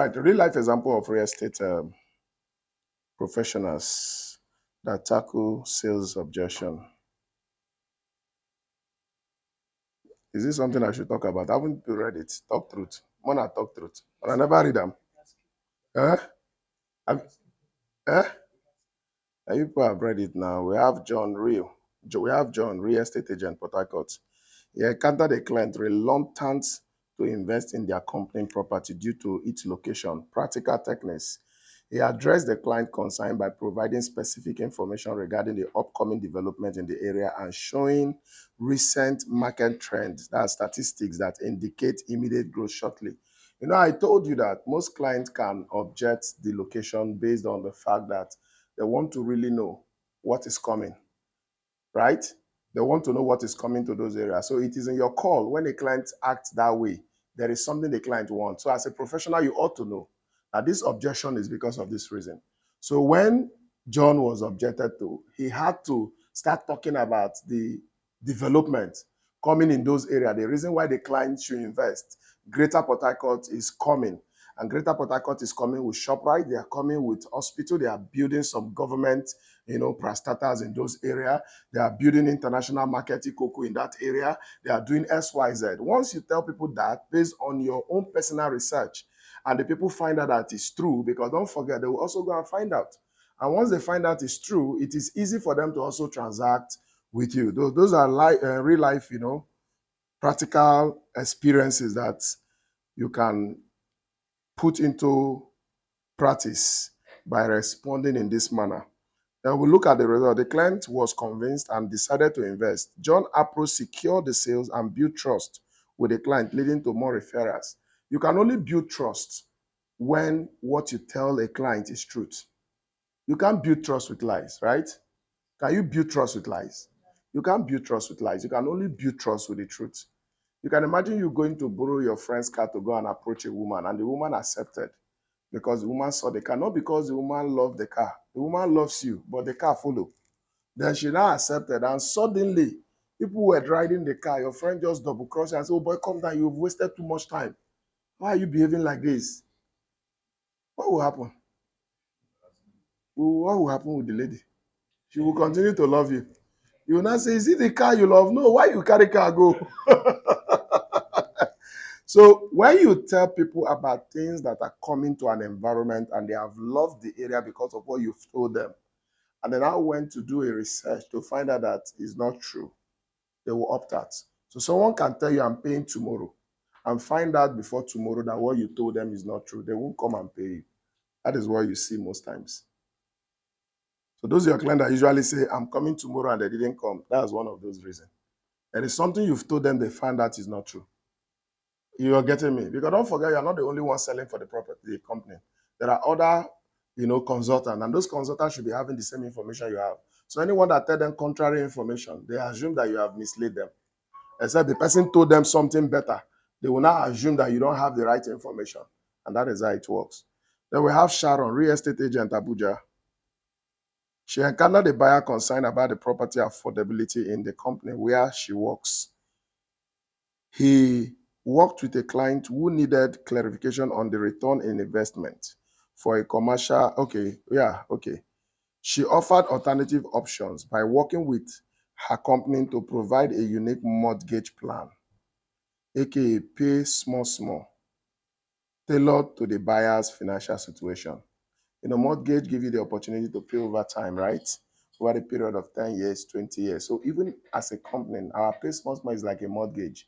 right, real life example of real estate professionals that tackle sales objection. Is this something I should talk about? I haven't read it. Talk truth. Mona talk truth. But I never read them. Eh? Have- eh? You people have read it now. We have John Real. We have John, real estate agent, Port Harcourt. He encountered a client reluctant to invest in their company property due to its location, practical techniques. He addressed the client concern by providing specific information regarding the upcoming development in the area and showing recent market trends, that are statistics that indicate immediate growth shortly. You know, I told you that most clients can object the location based on the fact that they want to really know what is coming, right? They want to know what is coming to those areas. So it is in your call when a client acts that way, there is something the client wants. So as a professional, you ought to know that this objection is because of this reason. So when John was objected to, he had to start talking about the development coming in those areas. The reason why the client should invest. Greater Port Harcourt is coming. And Greater Port Harcourt is coming with ShopRite. They are coming with hospital. They are building some government, parastatals in those areas. They are building international market Ikoko in that area. They are doing XYZ. Once you tell people that based on your own personal research, and the people find out that it's true, because don't forget, they will also go and find out. And once they find out it's true, it is easy for them to also transact with you. Those are real life, practical experiences that you can put into practice by responding in this manner. Then we look at the result. The client was convinced and decided to invest. John approached, secured the sales, and built trust with the client, leading to more referrals. You can only build trust when what you tell a client is truth. You can't build trust with lies, right? Can you build trust with lies? You can't build trust with lies. You can only build trust with the truth. You can imagine you going to borrow your friend's car to go and approach a woman, and the woman accepted because the woman saw the car, not because the woman loved the car. The woman loves you, but the car followed. Then she now accepted, and suddenly, people were driving the car. Your friend just double crossed and said, "Oh boy, come down, you've wasted too much time. Why are you behaving like this?" What will happen? What will happen with the lady? She will continue to love you. You will not say, "Is it the car you love?" No, why you carry car go? So when you tell people about things that are coming to an environment and they have loved the area because of what you've told them, and then I went to do a research to find out that it's not true, they will opt out. So someone can tell you, "I'm paying tomorrow," and find out before tomorrow that what you told them is not true. They won't come and pay you. That is what you see most times. So those are your clients that usually say, "I'm coming tomorrow," and they didn't come. That's one of those reasons. There is something you've told them, they find out is not true. You're getting me? Because don't forget, you're not the only one selling for the property, the company. There are other, consultants, and those consultants should be having the same information you have. So anyone that tell them contrary information, they assume that you have misled them. Except the person told them something better. They will now assume that you don't have the right information. And that is how it works. Then we have Sharon, real estate agent, Abuja. She encountered a buyer concerned about the property affordability in the company where she works. He worked with a client who needed clarification on the return in investment for a commercial. Okay. She offered alternative options by working with her company to provide a unique mortgage plan, aka pay small, small, tailored to the buyer's financial situation. Mortgage give you the opportunity to pay over time, right? Over the period of 10 years, 20 years. So even as a company, our pay small, small is like a mortgage.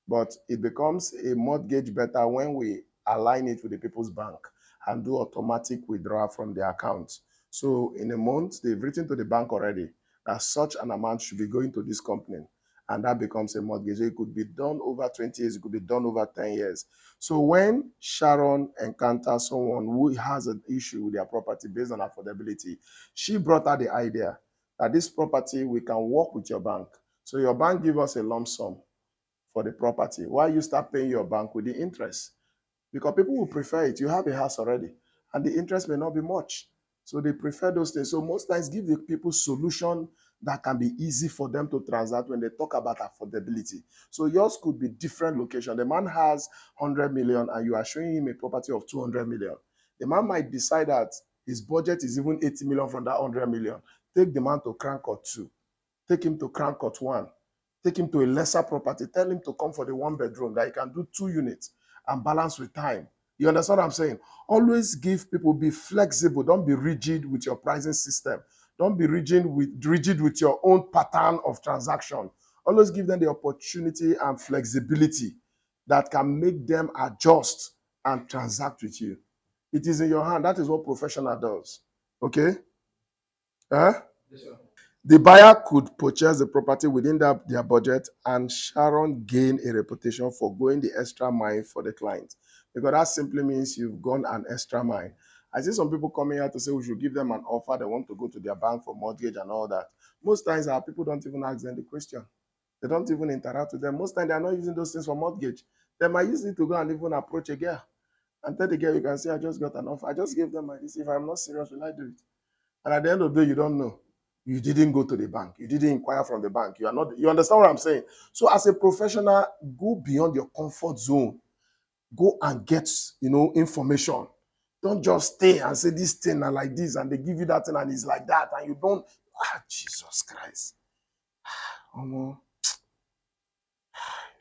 But it becomes a mortgage better when we align it with the people's bank and do automatic withdrawal from their accounts. So in a month, they've written to the bank already that such an amount should be going to this company. And that becomes a mortgage. So it could be done over 20 years, it could be done over 10 years. So when Sharon encounters someone who has an issue with their property based on affordability, she brought her the idea that this property, we can work with your bank. So your bank give us a lump sum for the property while you start paying your bank with the interest. Because people will prefer it. You have a house already, and the interest may not be much. So they prefer those things. So most times give the people solution that can be easy for them to transact when they talk about affordability. So yours could be different location. The man has 100 million and you are showing him a property of 200 million. The man might decide that his budget is even 80 million from that 100 million. Take the man to Crankot 2. Take him to Crankot 1. Take him to a lesser property. Tell him to come for the 1 bedroom that he can do 2 units and balance with time. You understand what I'm saying? Always give people, be flexible. Don't be rigid with your pricing system. Don't be rigid with your own pattern of transaction. Always give them the opportunity and flexibility that can make them adjust and transact with you. It is in your hand. That is what professional does. Okay? Huh? The buyer could purchase the property within their budget, and Sharon gained a reputation for going the extra mile for the client. Because that simply means you've gone an extra mile. I see some people coming out to say we should give them an offer. They want to go to their bank for mortgage and all that. Most times our people don't even ask them the question. They don't even interact with them. Most times they are not using those things for mortgage. They might use it to go and even approach a girl and tell the girl, you can say, I just got an offer. I just gave them my this. If I'm not serious, will I do it? And at the end of the day, you don't know. You didn't go to the bank. You didn't inquire from the bank. You are not. You understand what I'm saying? So as a professional, go beyond your comfort zone. Go and get, information. Don't just stay and say this thing and like this, and they give you that thing and it's like that, and you don't. Jesus Christ.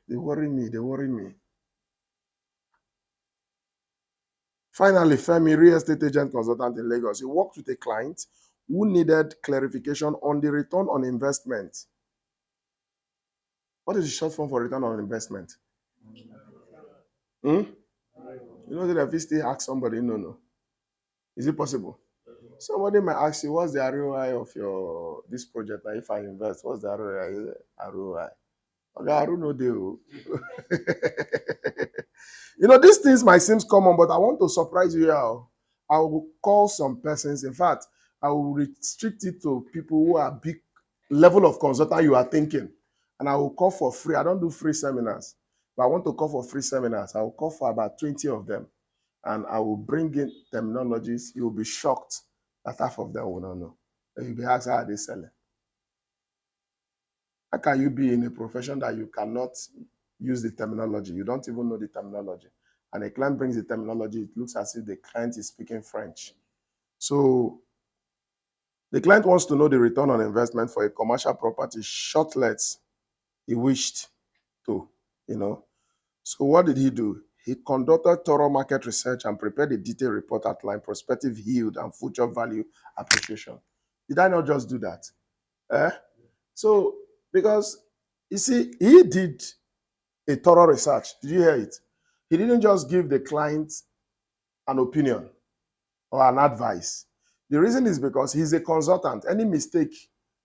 They worry me. They worry me. Finally, Femi, real estate agent consultant in Lagos. He worked with a client who needed clarification on the return on investment. What is the short form for return on investment? Hmm? You know that if you still ask somebody, no. Is it possible? Somebody might ask you, what's the ROI of your this project? Now, if I invest, what's the ROI? ROI. Okay, I don't know the. These things might seem common, but I want to surprise you here. I will call some persons. In fact, I will restrict it to people who are big level of consultant you are thinking. And I will call for free. I don't do free seminars, but I want to call for free seminars. I will call for about 20 of them. And I will bring in terminologies. You'll be shocked that half of them will not know. And you'll be asked, how are they selling? How can you be in a profession that you cannot use the terminology? You don't even know the terminology. And a client brings the terminology, it looks as if the client is speaking French. So the client wants to know the return on investment for a commercial property shortlets he wished to, So what did he do? He conducted thorough market research and prepared a detailed report outlining prospective yield and future value appreciation. Did I not just do that? So, because, you see, he did a thorough research. Did you hear it? He didn't just give the client an opinion or an advice. The reason is because he's a consultant. Any mistake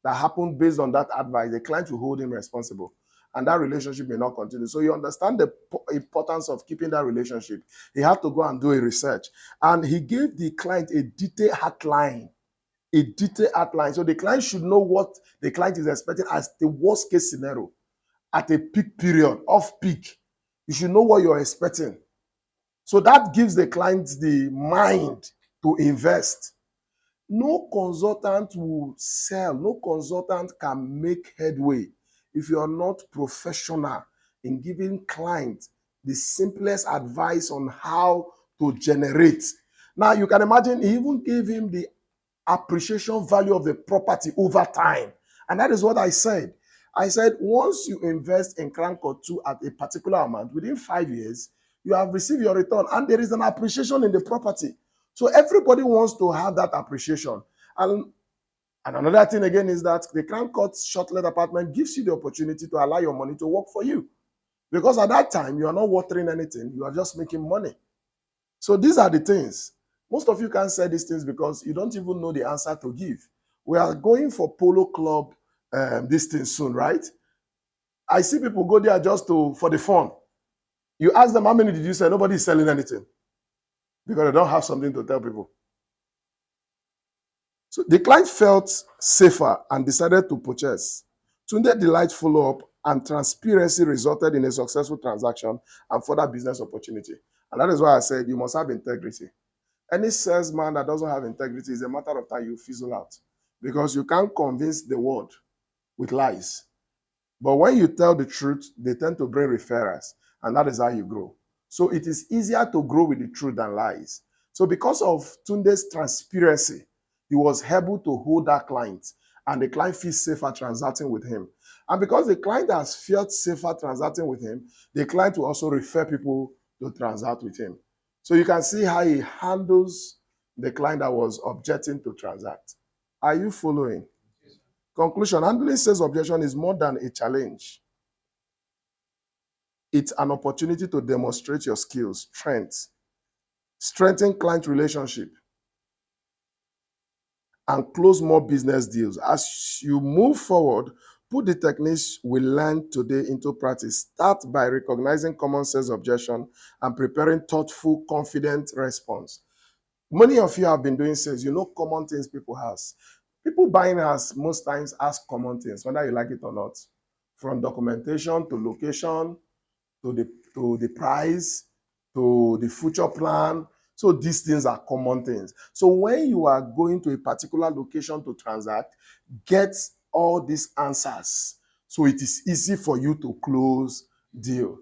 that happened based on that advice, the client will hold him responsible. And that relationship may not continue. So you understand the importance of keeping that relationship. He had to go and do a research. And he gave the client a detailed outline. So the client should know what the client is expecting as the worst case scenario at a peak period, off peak. You should know what you're expecting. So that gives the client the mind to invest. No consultant will sell. No consultant can make headway if you are not professional in giving clients the simplest advice on how to generate. Now, you can imagine he even gave him the appreciation value of the property over time. And that is what I said. I said, once you invest in Crankot 2 at a particular amount, within 5 years, you have received your return and there is an appreciation in the property. So everybody wants to have that appreciation. And another thing again is that the Crankot short-let apartment gives you the opportunity to allow your money to work for you. Because at that time, you are not watering anything. You are just making money. So these are the things. Most of you can't say these things because you don't even know the answer to give. We are going for Polo Club this thing soon, right? I see people go there just for the fun. You ask them, how many did you sell? Nobody is selling anything because they don't have something to tell people. So the client felt safer and decided to purchase. Tunde Delight follow-up and transparency resulted in a successful transaction and further business opportunity. And that is why I said you must have integrity. Any salesman that doesn't have integrity is a matter of time you fizzle out because you can't convince the world with lies. But when you tell the truth, they tend to bring referrals, and that is how you grow. So it is easier to grow with the truth than lies. So because of Tunde's transparency, he was able to hold that client, and the client feels safer transacting with him. And because the client has felt safer transacting with him, the client will also refer people to transact with him. So you can see how he handles the client that was objecting to transact. Are you following? Conclusion: handling sales objection is more than a challenge. It's an opportunity to demonstrate your skills, strengths, strengthen client relationship, and close more business deals. As you move forward, put the techniques we learned today into practice. Start by recognizing common sales objection and preparing thoughtful, confident response. Many of you have been doing sales. You know common things people has. People buying us most times ask common things, whether you like it or not. From documentation to location to the price to the future plan. So these things are common things. So when you are going to a particular location to transact, get all these answers. So it is easy for you to close deal.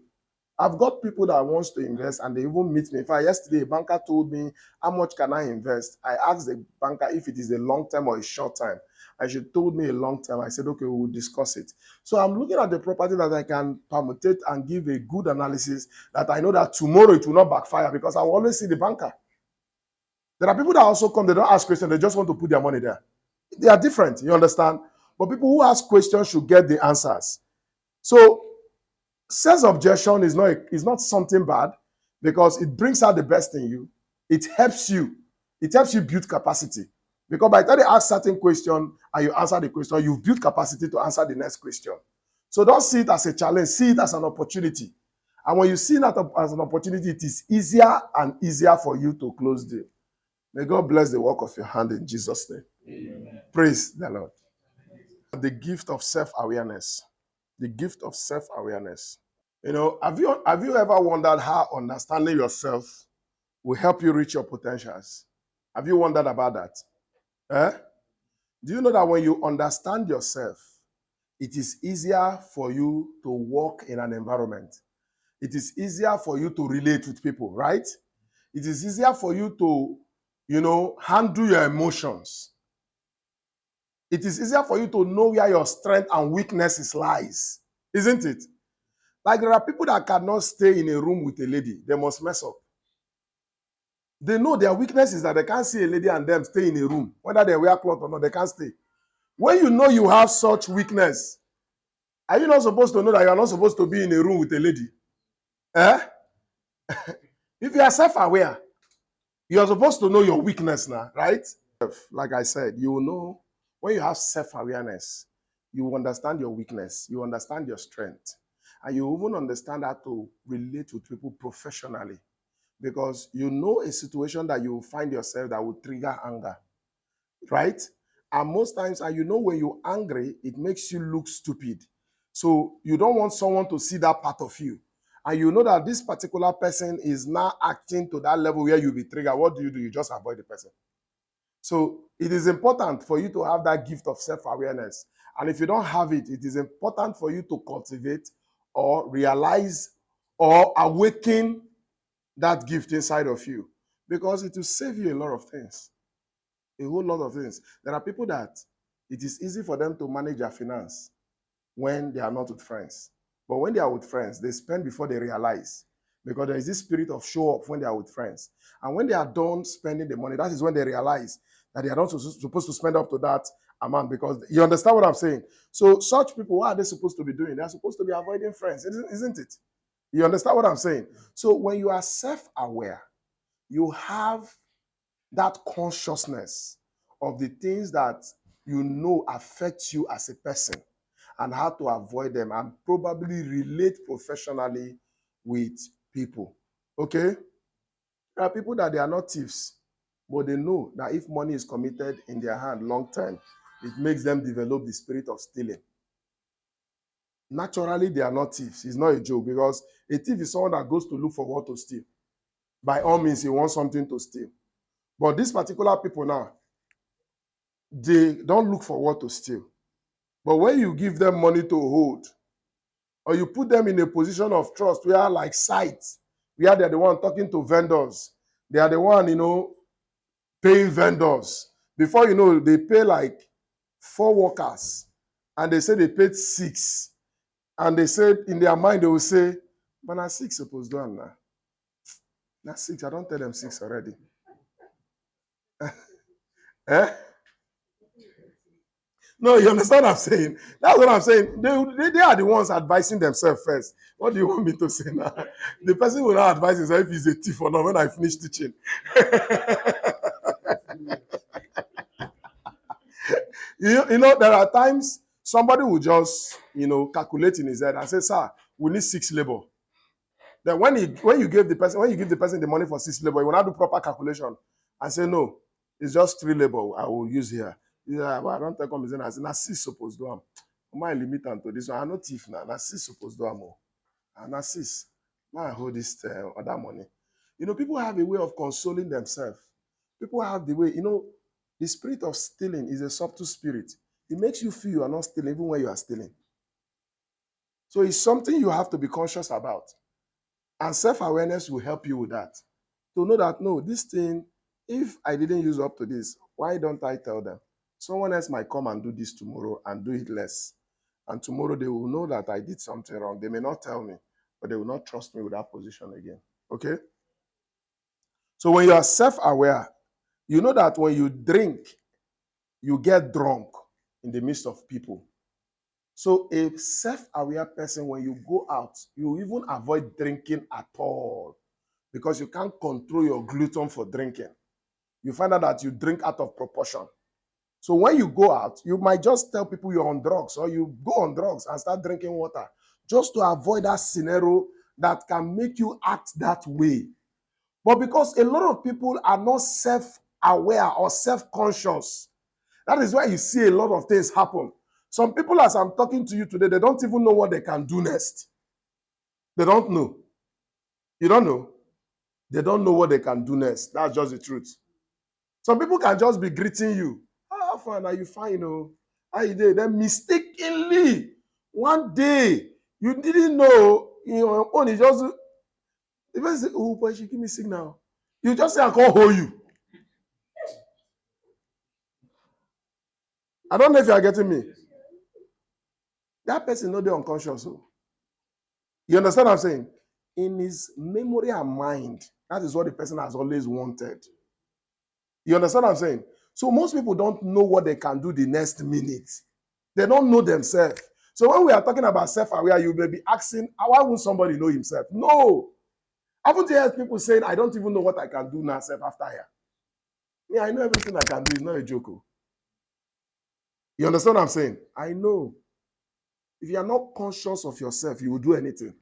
I've got people that wants to invest and they even meet me. In fact, yesterday a banker told me, how much can I invest? I asked the banker if it is a long time or a short time. And she told me a long time. I said, okay, we will discuss it. So I'm looking at the property that I can permutate and give a good analysis that I know that tomorrow it will not backfire because I will always see the banker. There are people that also come, they don't ask questions, they just want to put their money there. They are different, you understand? But people who ask questions should get the answers. So sales objection is not something bad because it brings out the best in you. It helps you. It helps you build capacity. Because by the time they ask certain question and you answer the question, you've built capacity to answer the next question. So don't see it as a challenge. See it as an opportunity. And when you see that as an opportunity, it is easier and easier for you to close deal. May God bless the work of your hand in Jesus' name. Amen. Praise the Lord. The gift of self-awareness. The gift of self-awareness. You know, have you ever wondered how understanding yourself will help you reach your potentials? Have you wondered about that? Eh? Do you know that when you understand yourself, it is easier for you to work in an environment? It is easier for you to relate with people, right? It is easier for you to, handle your emotions. It is easier for you to know where your strength and weaknesses lies, isn't it? Like there are people that cannot stay in a room with a lady. They must mess up. They know their weakness is that they can't see a lady and them stay in a room. Whether they wear clothes or not, they can't stay. When you know you have such weakness, are you not supposed to know that you are not supposed to be in a room with a lady? Eh? If you are self-aware, you are supposed to know your weakness now, right? Like I said, you will know when you have self-awareness, you will understand your weakness, you understand your strength, and you even understand how to relate with people professionally. Because you know a situation that you will find yourself that will trigger anger, right? And most times, and you know when you're angry, it makes you look stupid. So you don't want someone to see that part of you. And you know that this particular person is now acting to that level where you'll be triggered. What do? You just avoid the person. So it is important for you to have that gift of self-awareness. And if you don't have it, it is important for you to cultivate or realize or awaken that gift inside of you, because it will save you a lot of things, a whole lot of things. There are people that it is easy for them to manage their finance when they are not with friends. But when they are with friends, they spend before they realize, because there is this spirit of show off when they are with friends. And when they are done spending the money, that is when they realize that they are not supposed to spend up to that amount, because you understand what I'm saying. So such people, what are they supposed to be doing? They are supposed to be avoiding friends, isn't it? You understand what I'm saying? So when you are self-aware, you have that consciousness of the things that you know affect you as a person and how to avoid them and probably relate professionally with people. Okay? There are people that they are not thieves, but they know that if money is committed in their hand long term, it makes them develop the spirit of stealing. Naturally, they are not thieves. It's not a joke, because a thief is someone that goes to look for what to steal. By all means, he wants something to steal. But these particular people now, they don't look for what to steal. But when you give them money to hold, or you put them in a position of trust where like sites, where they're the one talking to vendors, they are the one, paying vendors. Before you know, they pay like 4 workers, and they say they paid 6. And they said in their mind, they will say, but now 6 supposed to do now. Now 6, I don't tell them 6 already. Eh? No, you understand what I'm saying? That's what I'm saying. They are the ones advising themselves first. What do you want me to say now? The person will not advise himself if he's a thief or not when I finish teaching. There are times somebody will just, calculate in his head and say, sir, we need 6 labor. Then when you give the person the money for 6 labor, he will not do proper calculation and say, no, it's just 3 labor I will use here. Yeah, but I don't take on business. I say, na 6 supposed to am. My limit to this one. I'm not thief now. Na 6 supposed to am. And na 6. Now I hold this other money. People have a way of consoling themselves. People have the way, the spirit of stealing is a subtle spirit. It makes you feel you are not stealing even when you are stealing. So it's something you have to be conscious about. And self-awareness will help you with that. To know that, no, this thing, if I didn't use up to this, why don't I tell them? Someone else might come and do this tomorrow and do it less. And tomorrow they will know that I did something wrong. They may not tell me, but they will not trust me with that position again. Okay? So when you are self-aware, you know that when you drink, you get drunk in the midst of people. So a self-aware person, when you go out, you even avoid drinking at all because you can't control your gluten for drinking. You find out that you drink out of proportion. So when you go out, you might just tell people you're on drugs, or you go on drugs and start drinking water just to avoid that scenario that can make you act that way. But because a lot of people are not self-aware or self-conscious, that is why you see a lot of things happen. Some people, as I'm talking to you today, they don't even know what they can do next. They don't know. You don't know? They don't know what they can do next. That's just the truth. Some people can just be greeting you. How fine are you fine? How you doing? Then mistakenly, one day, you didn't know, your own is just, the person say, oh, but she give me signal. You just say, I can't hold you. I don't know if you are getting me. That person know they're unconscious. You understand what I'm saying? In his memory and mind, that is what the person has always wanted. You understand what I'm saying? So most people don't know what they can do the next minute. They don't know themselves. So when we are talking about self-aware, you may be asking, why won't somebody know himself? No. Haven't you heard people saying, I don't even know what I can do now, self after here? Yeah, I know everything I can do. It's not a joke. You understand what I'm saying? I know. If you are not conscious of yourself, you will do anything.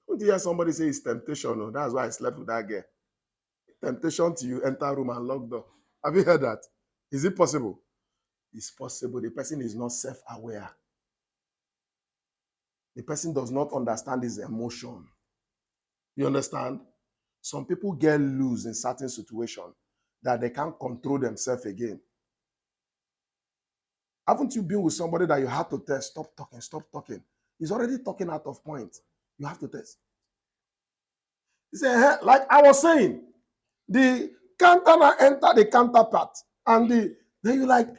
Don't you hear somebody say it's temptation? No, that's why I slept with that girl. Temptation to you enter room and lock door. Have you heard that? Is it possible? It's possible. The person is not self-aware. The person does not understand his emotion. You understand? Some people get loose in certain situations that they can't control themselves again. Haven't you been with somebody that you had to test? Stop talking, stop talking. He's already talking out of point. You have to test. He said, like I was saying, the counter enter the counterpart. And then you like,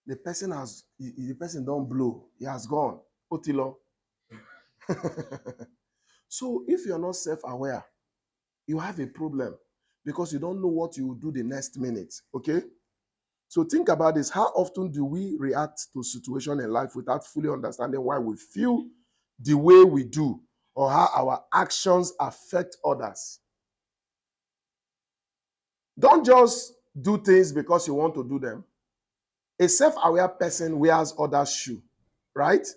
the person don't blow. He has gone. Otilo. So if you're not self-aware, you have a problem because you don't know what you will do the next minute. Okay? So think about this. How often do we react to situations in life without fully understanding why we feel the way we do or how our actions affect others? Don't just do things because you want to do them. A self-aware person wears others' shoe, right?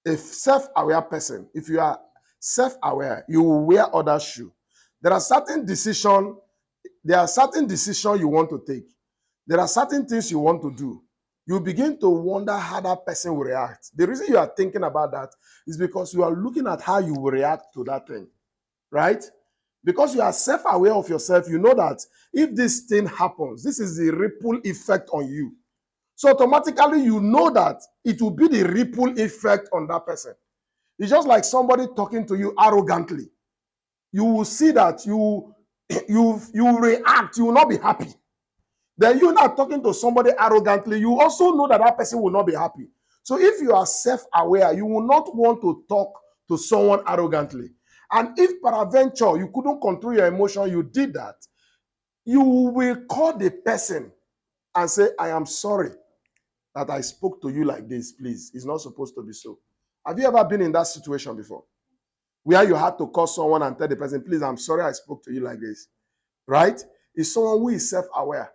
A self-aware person, if you are self-aware, you will wear others' shoe. There are certain decisions you want to take. There are certain things you want to do. You begin to wonder how that person will react. The reason you are thinking about that is because you are looking at how you will react to that thing, right? Because you are self-aware of yourself, you know that if this thing happens, this is the ripple effect on you. So automatically you know that it will be the ripple effect on that person. It's just like somebody talking to you arrogantly. You will see that you react, you will not be happy. Then you're not talking to somebody arrogantly, you also know that that person will not be happy. So if you are self-aware, you will not want to talk to someone arrogantly. And if peradventure you couldn't control your emotion, you did that, you will call the person and say, I am sorry that I spoke to you like this, please. It's not supposed to be so. Have you ever been in that situation before? Where you had to call someone and tell the person, please, I'm sorry I spoke to you like this. Right? It's someone who is self-aware.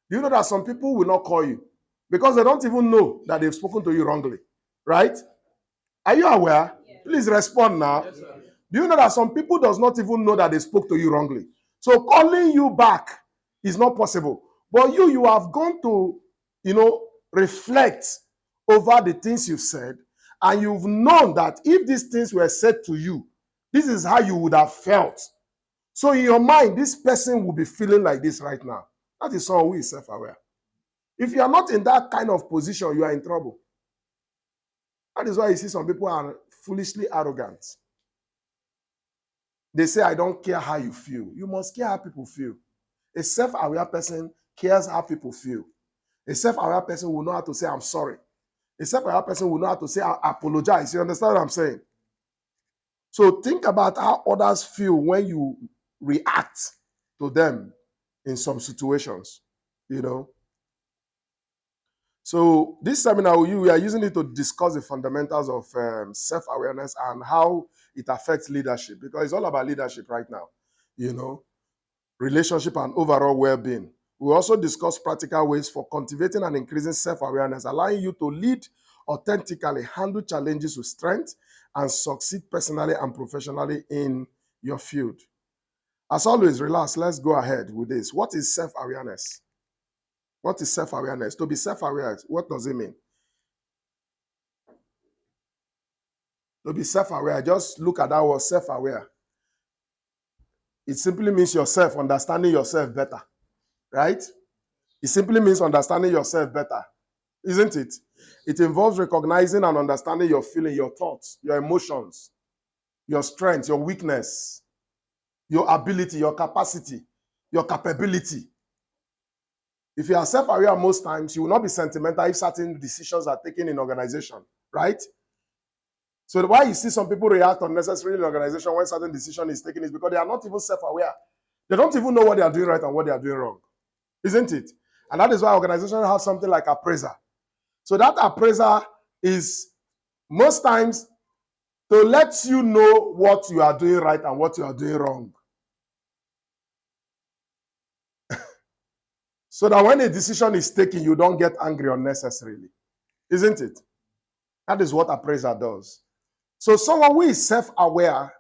Do you know that some people will not call you because they don't even know that they've spoken to you wrongly? Right? Are you aware? Yes. Please respond now. Yes, do you know that some people does not even know that they spoke to you wrongly? So calling you back is not possible. But you have gone to, reflect over the things you've said, and you've known that if these things were said to you, this is how you would have felt. So in your mind, this person will be feeling like this right now. That is someone who is self-aware. If you are not in that kind of position, you are in trouble. That is why you see some people are foolishly arrogant. They say, I don't care how you feel. You must care how people feel. A self-aware person cares how people feel. A self-aware person will know how to say, I'm sorry. A self-aware person will know how to say, I apologize. You understand what I'm saying? So think about how others feel when you react to them in some situations, So this seminar, we are using it to discuss the fundamentals of self-awareness and how it affects leadership, because it's all about leadership right now, relationship and overall well-being. We also discuss practical ways for cultivating and increasing self-awareness, allowing you to lead authentically, handle challenges with strength, and succeed personally and professionally in your field. As always, relax. Let's go ahead with this. What is self-awareness? What is self-awareness? To be self-aware, what does it mean? To be self-aware, just look at that word, self-aware. It simply means yourself, understanding yourself better, right? It simply means understanding yourself better, isn't it? It involves recognizing and understanding your feeling, your thoughts, your emotions, your strength, your weakness, your ability, your capacity, your capability. If you are self-aware most times, you will not be sentimental if certain decisions are taken in organization, right? So why you see some people react unnecessarily in organization when certain decision is taken is because they are not even self-aware. They don't even know what they are doing right and what they are doing wrong, isn't it? And that is why organizations have something like appraiser. So that appraiser is most times to let you know what you are doing right and what you are doing wrong. So that when a decision is taken, you don't get angry unnecessarily, isn't it? That is what appraiser does. So someone who is self-aware,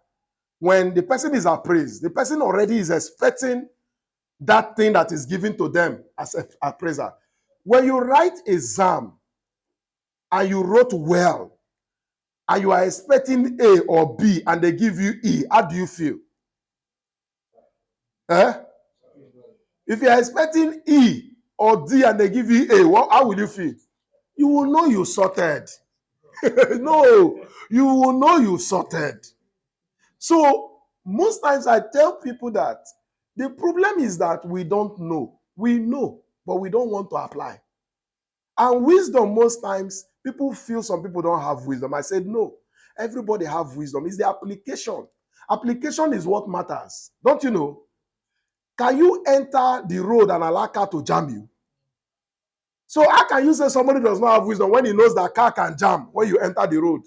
when the person is appraised, the person already is expecting that thing that is given to them as an appraiser. When you write exam and you wrote well, and you are expecting A or B and they give you E, how do you feel? If you are expecting E or D and they give you A, how will you feel? You will know you sorted. No, you will know you sorted. So most times I tell people that the problem is that we don't know. We know, but we don't want to apply. And wisdom, most times, people feel some people don't have wisdom. I said, no, everybody have wisdom. It's the application. Application is what matters. Don't you know? Can you enter the road and allow car to jam you? So how can you say somebody does not have wisdom when he knows that car can jam when you enter the road?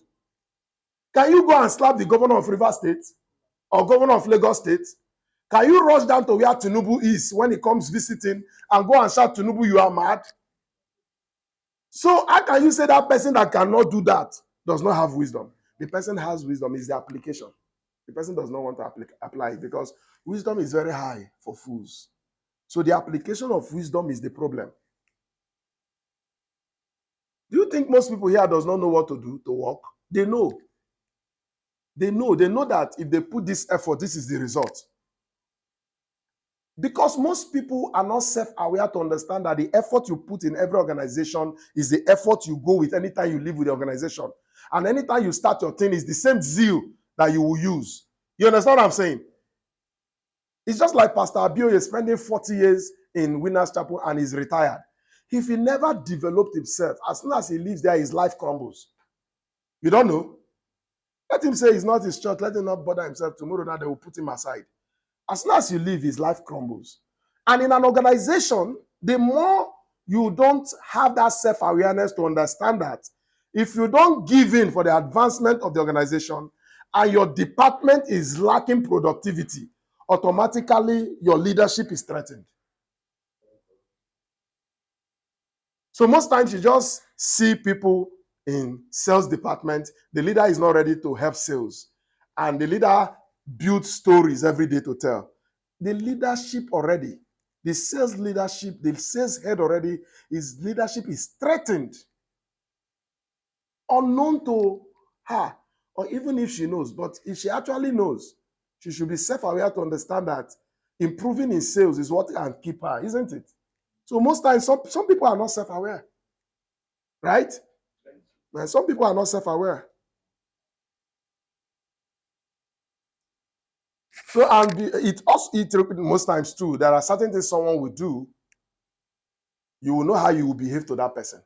Can you go and slap the governor of Rivers State or governor of Lagos State? Can you rush down to where Tinubu is when he comes visiting and go and shout, Tinubu, you are mad? So how can you say that person that cannot do that does not have wisdom? The person has wisdom, is the application. The person does not want to apply it because wisdom is very high for fools. So the application of wisdom is the problem. Do you think most people here does not know what to do to work? They know. They know that if they put this effort, this is the result. Because most people are not self-aware to understand that the effort you put in every organization is the effort you go with anytime you live with the organization. And anytime you start your thing, is the same zeal that you will use. You understand what I'm saying? It's just like Pastor Abioye spending 40 years in Winners Chapel and he's retired. If he never developed himself, as soon as he leaves there, his life crumbles. You don't know? Let him say it's not his church. Let him not bother himself. Tomorrow that they will put him aside. As soon as you leave, his life crumbles. And in an organization, the more you don't have that self-awareness to understand that, if you don't give in for the advancement of the organization and your department is lacking productivity, automatically your leadership is threatened. So most times you just see people in sales department, the leader is not ready to help sales. And the leader builds stories every day to tell. The leadership already, the sales leadership, the sales head already, his leadership is threatened. Unknown to her, or even if she knows, but if she actually knows, she should be self-aware to understand that improving in sales is what can keep her, isn't it? So most times, some people are not self-aware, right? And some people are not self-aware. So, and it also, most times too, there are certain things someone will do, you will know how you will behave to that person.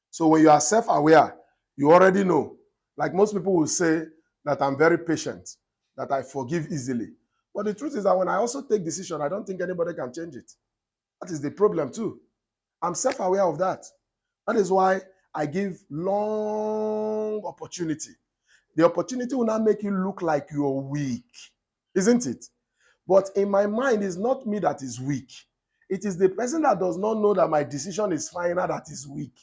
So when you are self-aware, you already know. Like most people will say that I'm very patient, that I forgive easily. But the truth is that when I also take decision, I don't think anybody can change it. That is the problem too. I'm self-aware of that. That is why I give long opportunity. The opportunity will not make you look like you're weak, isn't it? But in my mind, it's not me that is weak. It is the person that does not know that my decision is final that is weak.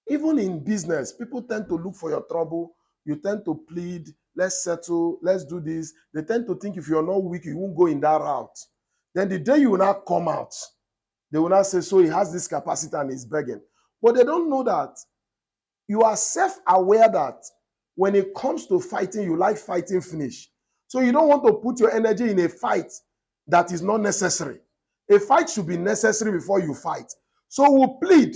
Even in business, people tend to look for your trouble. You tend to plead, let's settle, let's do this. They tend to think if you're not weak, you won't go in that route. Then the day you will not come out, they will not say, so he has this capacity and he's begging. But they don't know that you are self-aware that when it comes to fighting, you like fighting finish. So you don't want to put your energy in a fight that is not necessary. A fight should be necessary before you fight. So we'll plead,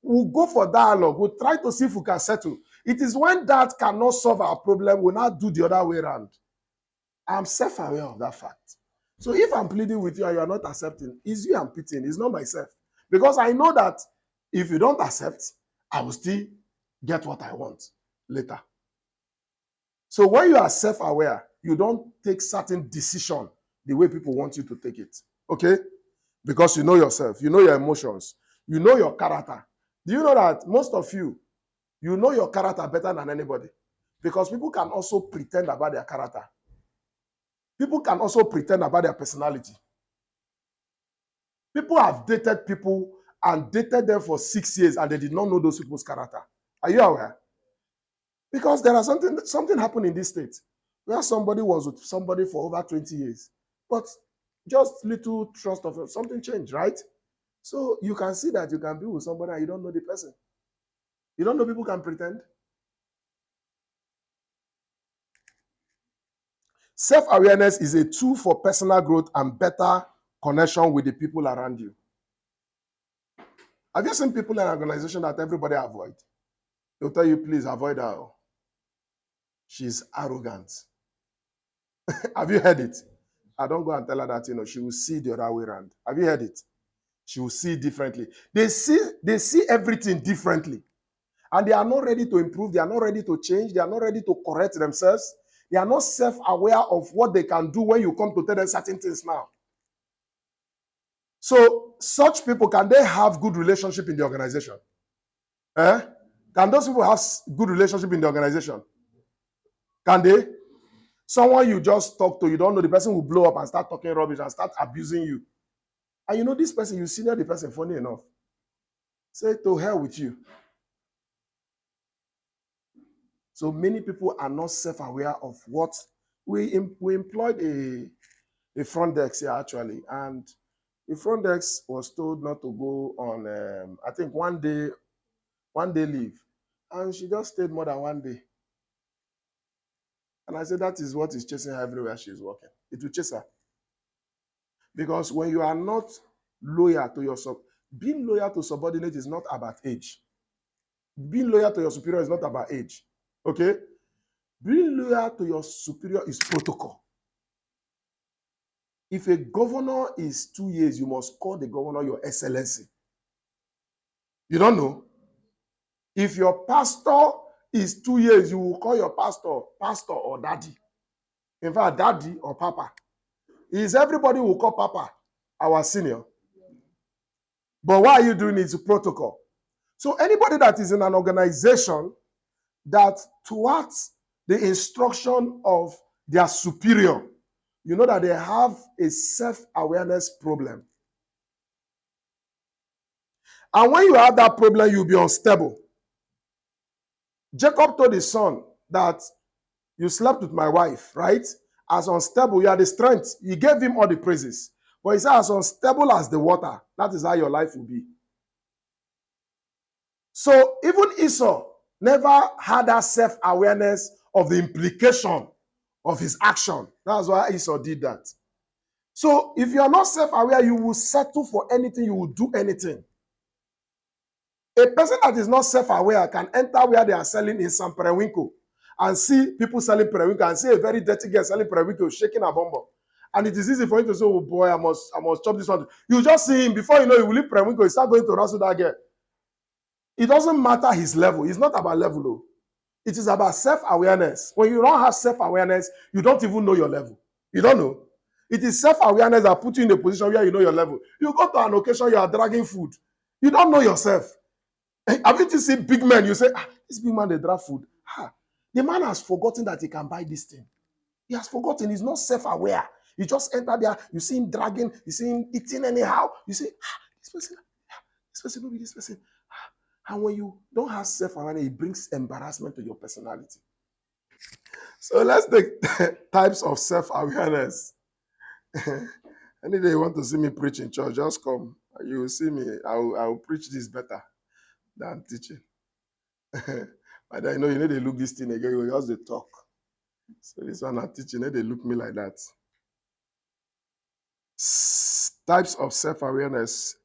we'll go for dialogue, we'll try to see if we can settle. It is when that cannot solve our problem, we'll not do the other way around. I'm self-aware of that fact. So if I'm pleading with you and you are not accepting, it's you I'm pitying, it's not myself. Because I know that if you don't accept, I will still get what I want later. So when you are self-aware, you don't take certain decision the way people want you to take it. Okay? Because you know yourself, you know your emotions, you know your character. Do you know that most of you know your character better than anybody? Because people can also pretend about their character. People can also pretend about their personality. People have dated people and dated them for 6 years and they did not know those people's character. Are you aware? Because there are something happened in this state where somebody was with somebody for over 20 years, but just little trust of something changed, right? So you can see that you can be with somebody and you don't know the person. You don't know people can pretend. Self-awareness is a tool for personal growth and better connection with the people around you. Have you seen people in an organization that everybody avoid? They'll tell you, please avoid her. She's arrogant. Have you heard it? I don't go and tell her that, she will see the other way around. Have you heard it? She will see differently. They see everything differently. And they are not ready to improve. They are not ready to change. They are not ready to correct themselves. They are not self-aware of what they can do when you come to tell them certain things now. So such people, can they have good relationship in the organization? Can those people have good relationship in the organization? Can they? Someone you just talk to, you don't know, the person will blow up and start talking rubbish and start abusing you. And you know this person, you senior the person, funny enough. Say, to hell with you. So many people are not self-aware of what we employed a front desk here actually, and the front desk was told not to go on I think one day leave, and she just stayed more than one day. And I said that is what is chasing her everywhere she is working. It will chase her. Because when you are not loyal to your being loyal to subordinate is not about age. Being loyal to your superior is not about age. Okay? Being loyal to your superior is protocol. If a governor is 2 years, you must call the governor your excellency. You don't know? If your pastor is 2 years, you will call your pastor or daddy. In fact, daddy or papa. Is everybody will call papa our senior. But why are you doing it? It's protocol. So anybody that is in an organization that towards the instruction of their superior, you know that they have a self-awareness problem. And when you have that problem, you'll be unstable. Jacob told his son that you slept with my wife, right? As unstable, you are the strength. He gave him all the praises. But he said, as unstable as the water, that is how your life will be. So even Esau never had that self-awareness of the implication of his action. That's why Esau did that. So if you are not self-aware, you will settle for anything, you will do anything. A person that is not self-aware can enter where they are selling in San Periwinkle and see people selling periwinkle and see a very dirty girl selling periwinkle shaking a bum. And it is easy for him to say, oh boy, I must chop this one. You just see him, before you know, he will leave periwinkle, he start going to wrestle that girl. It doesn't matter his level. It's not about level, though. It is about self-awareness. When you don't have self-awareness, you don't even know your level. You don't know. It is self-awareness that puts you in a position where you know your level. You go to an occasion, you are dragging food. You don't know yourself. Have you seen big men? You say, this big man, they drag food. The man has forgotten that he can buy this thing. He has forgotten. He's not self-aware. You just enter there. You see him dragging. You see him eating anyhow. You say, this person will be this person. And when you don't have self-awareness, it brings embarrassment to your personality. So let's take types of self-awareness. Any day you want to see me preach in church, just come. You will see me. I will preach this better than teaching. But I know you need to look this thing again. You just talk. So this one I'm teaching, they look me like that. Types of self-awareness.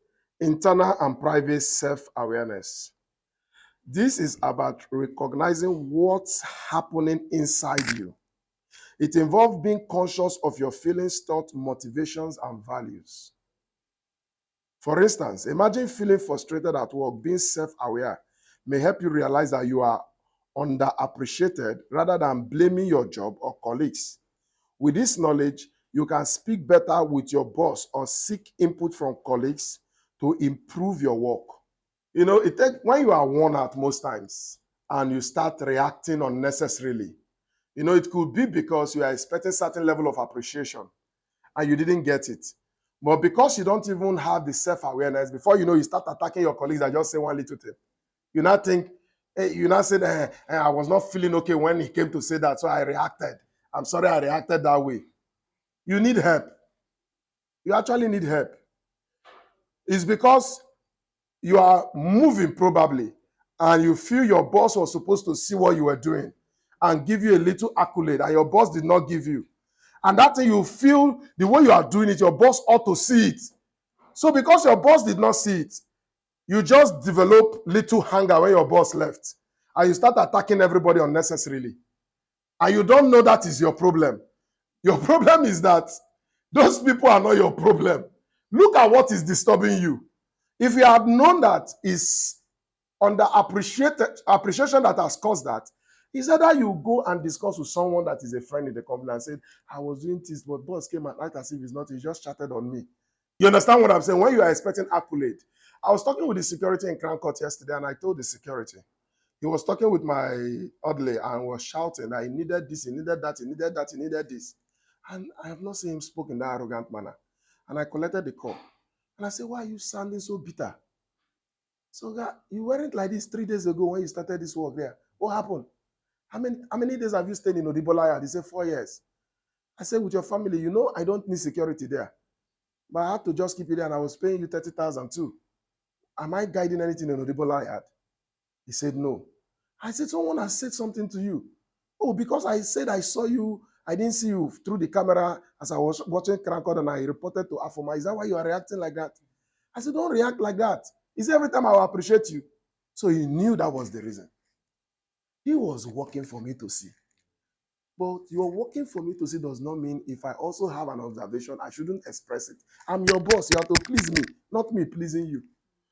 Internal and private self-awareness. This is about recognizing what's happening inside you. It involves being conscious of your feelings, thoughts, motivations, and values. For instance, imagine feeling frustrated at work. Being self-aware may help you realize that you are underappreciated rather than blaming your job or colleagues. With this knowledge, you can speak better with your boss or seek input from colleagues to improve your work. You know, when you are worn out most times and you start reacting unnecessarily, you know, it could be because you are expecting a certain level of appreciation and you didn't get it. But because you don't even have the self-awareness, before you know, you start attacking your colleagues that just say one little thing. You now think, you now say, I was not feeling okay when he came to say that, so I reacted. I'm sorry I reacted that way. You need help. You actually need help. It's because you are moving probably, and you feel your boss was supposed to see what you were doing and give you a little accolade, and your boss did not give you. And that thing you feel, the way you are doing it, your boss ought to see it. So because your boss did not see it, you just develop little anger when your boss left. And you start attacking everybody unnecessarily. And you don't know that is your problem. Your problem is that those people are not your problem. Look at what is disturbing you. If you had known that it's appreciation that has caused that, it's either you go and discuss with someone that is a friend in the company and said, I was doing this, but boss came and acted as if it's not, he just chatted on me. You understand what I'm saying? When you are expecting accolade. I was talking with the security in Crown Court yesterday, and I told the security, he was talking with my orderly and was shouting that he needed this, he needed that, he needed that, he needed this. And I have not seen him speak in that arrogant manner. And I collected the call. And I said, why are you sounding so bitter? So you weren't like this 3 days ago when you started this work there. What happened? How many days have you stayed in Odibolaya? They said 4 years. I said, with your family, you know I don't need security there. But I had to just keep it there, and I was paying you 30,000 too. Am I guiding anything in Odibolaya? He said, no. I said, someone has said something to you. Oh, because I said I saw you I didn't see you through the camera as I was watching Crackle and I reported to Afoma. Is that why you are reacting like that? I said, don't react like that. He said, every time I will appreciate you. So he knew that was the reason. He was working for me to see. But you're working for me to see does not mean if I also have an observation, I shouldn't express it. I'm your boss. You have to please me, not me pleasing you.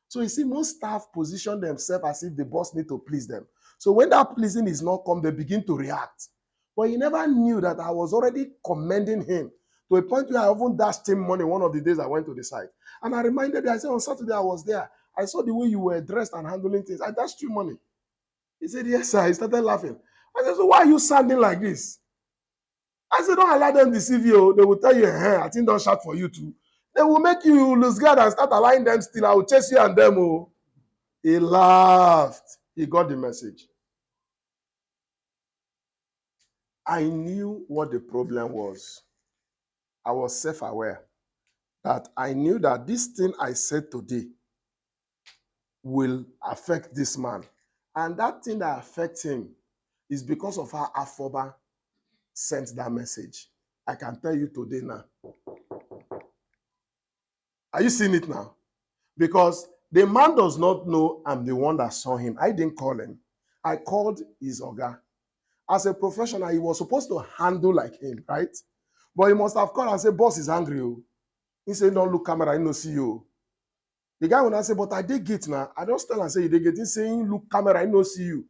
So you see, most staff position themselves as if the boss need to please them. So when that pleasing is not come, they begin to react. But he never knew that I was already commending him to a point where I even dashed him money one of the days I went to the site. And I reminded him, I said, on Saturday I was there. I saw the way you were dressed and handling things. I dashed you money. He said, yes, sir. He started laughing. I said, so why are you sounding like this? I said, don't allow them deceive you. They will tell you, hey, I think don't shout for you too. They will make you lose guard and start allowing them still. I will chase you and them. Oh. He laughed. He got the message. I knew what the problem was. I was self-aware that I knew that this thing I said today will affect this man. And that thing that affects him is because of how Afoba sent that message. I can tell you today now. Are you seeing it now? Because the man does not know I'm the one that saw him. I didn't call him. I called his Oga. As a professional, he was supposed to handle like him, right? But he must have called and said, boss is angry. Oh. He said, don't look camera, I no see you. The guy will not say, but I did get now. I just tell and say, you did get. He's saying, look camera, I no see you.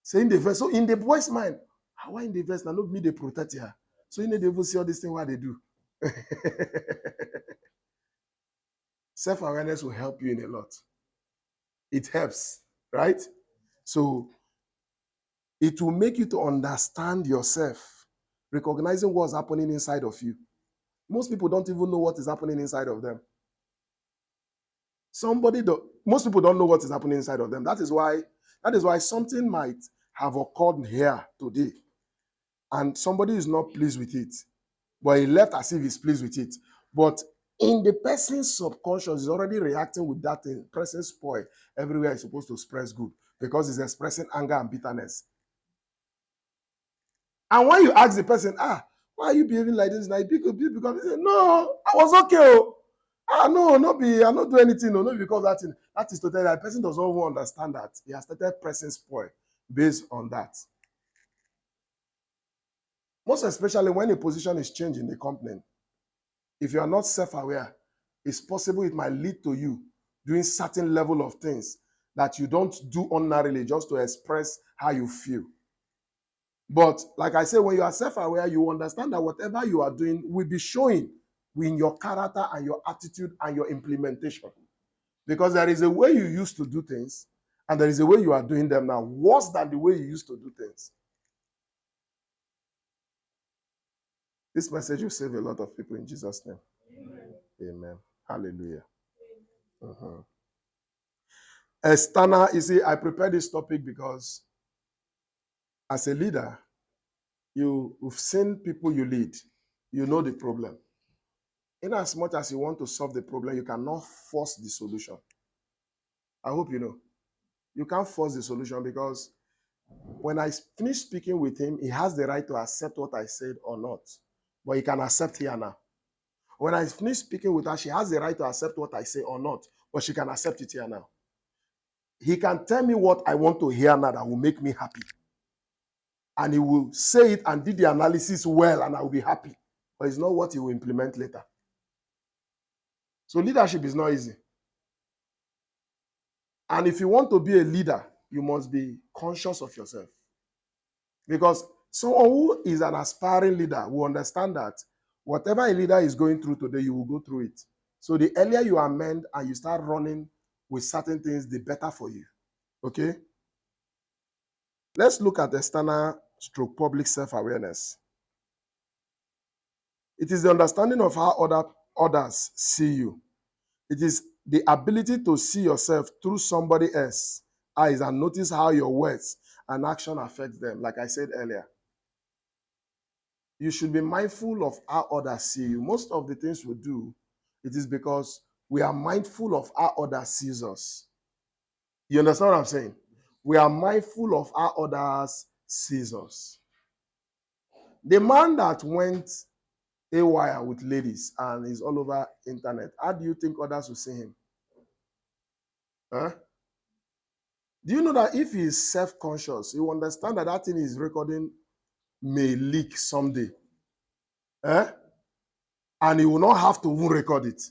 Saying the verse. So in the boy's mind, how in the verse now not me they protect her. So you need to even see all this thing what they do. Self-awareness will help you in a lot. It helps, right? So it will make you to understand yourself, recognizing what's happening inside of you. Most people don't even know what is happening inside of them. Most people don't know what is happening inside of them. That is why something might have occurred here today, and somebody is not pleased with it, but he left as if he's pleased with it. But in the person's subconscious, is already reacting with that thing. Person spoil everywhere is supposed to express good because he's expressing anger and bitterness. And when you ask the person, why are you behaving like this? Like, because he say, no, I was okay. Oh. No, not be, I not do anything. No, not because that thing. That is to tell that person doesn't even understand that. He has started pressing spoil based on that. Most especially when a position is changed in the company. If you are not self-aware, it's possible it might lead to you doing certain level of things that you don't do ordinarily just to express how you feel. But like I said, when you are self-aware, you understand that whatever you are doing will be showing in your character and your attitude and your implementation. Because there is a way you used to do things, and there is a way you are doing them now, worse than the way you used to do things. This message will save a lot of people in Jesus' name. Amen. Amen. Hallelujah. External, you see, I prepared this topic because as a leader, you've seen people you lead. You know the problem. In as much as you want to solve the problem, you cannot force the solution. I hope you know. You can't force the solution because when I finish speaking with him, he has the right to accept what I said or not. But he can accept here now. When I finish speaking with her, she has the right to accept what I say or not. But she can accept it here now. He can tell me what I want to hear now that will make me happy. And he will say it and do the analysis well, and I will be happy. But it's not what he will implement later. So leadership is not easy. And if you want to be a leader, you must be conscious of yourself. Because someone who is an aspiring leader will understand that whatever a leader is going through today, you will go through it. So the earlier you amend and you start running with certain things, the better for you. Okay? Let's look at external / public self-awareness. It is the understanding of how others see you. It is the ability to see yourself through somebody else's eyes and notice how your words and action affect them, like I said earlier. You should be mindful of how others see you. Most of the things we do, it is because we are mindful of how others sees us. You understand what I'm saying? We are mindful of how others sees us. The man that went haywire with ladies and is all over internet, how do you think others will see him? Huh? Do you know that if he is self-conscious, he will understand that that thing he's recording may leak someday? And he will not have to even record it.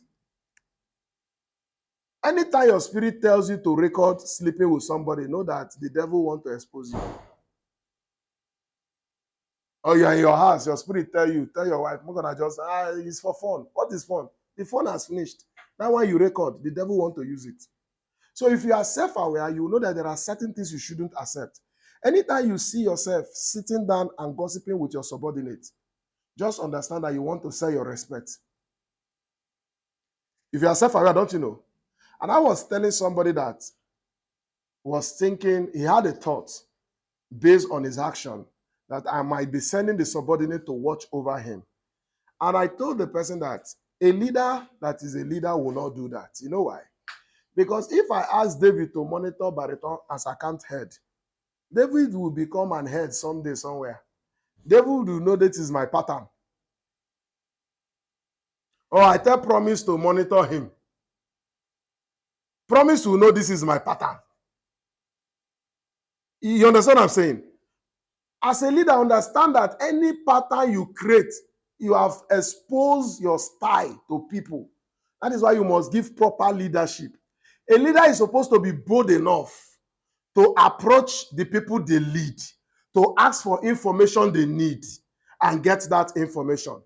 Anytime your spirit tells you to record sleeping with somebody, know that the devil wants to expose you. Or you're in your house, your spirit tell your wife, I'm gonna just, it's for fun. What is fun? The fun has finished. Now when you record, the devil wants to use it. So if you are self-aware, you know that there are certain things you shouldn't accept. Anytime you see yourself sitting down and gossiping with your subordinate, just understand that you want to sell your respect. If you are self-aware, don't you know? And I was telling somebody that was thinking, he had a thought based on his action that I might be sending the subordinate to watch over him. And I told the person that a leader that is a leader will not do that. You know why? Because if I ask David to monitor Bariton as account head, David will become an head someday somewhere. David will know that is my pattern. Or I tell Promise to monitor him. Promise will know this is my pattern. You understand what I'm saying? As a leader, understand that any pattern you create, you have exposed your style to people. That is why you must give proper leadership. A leader is supposed to be bold enough to approach the people they lead, to ask for information they need, and get that information.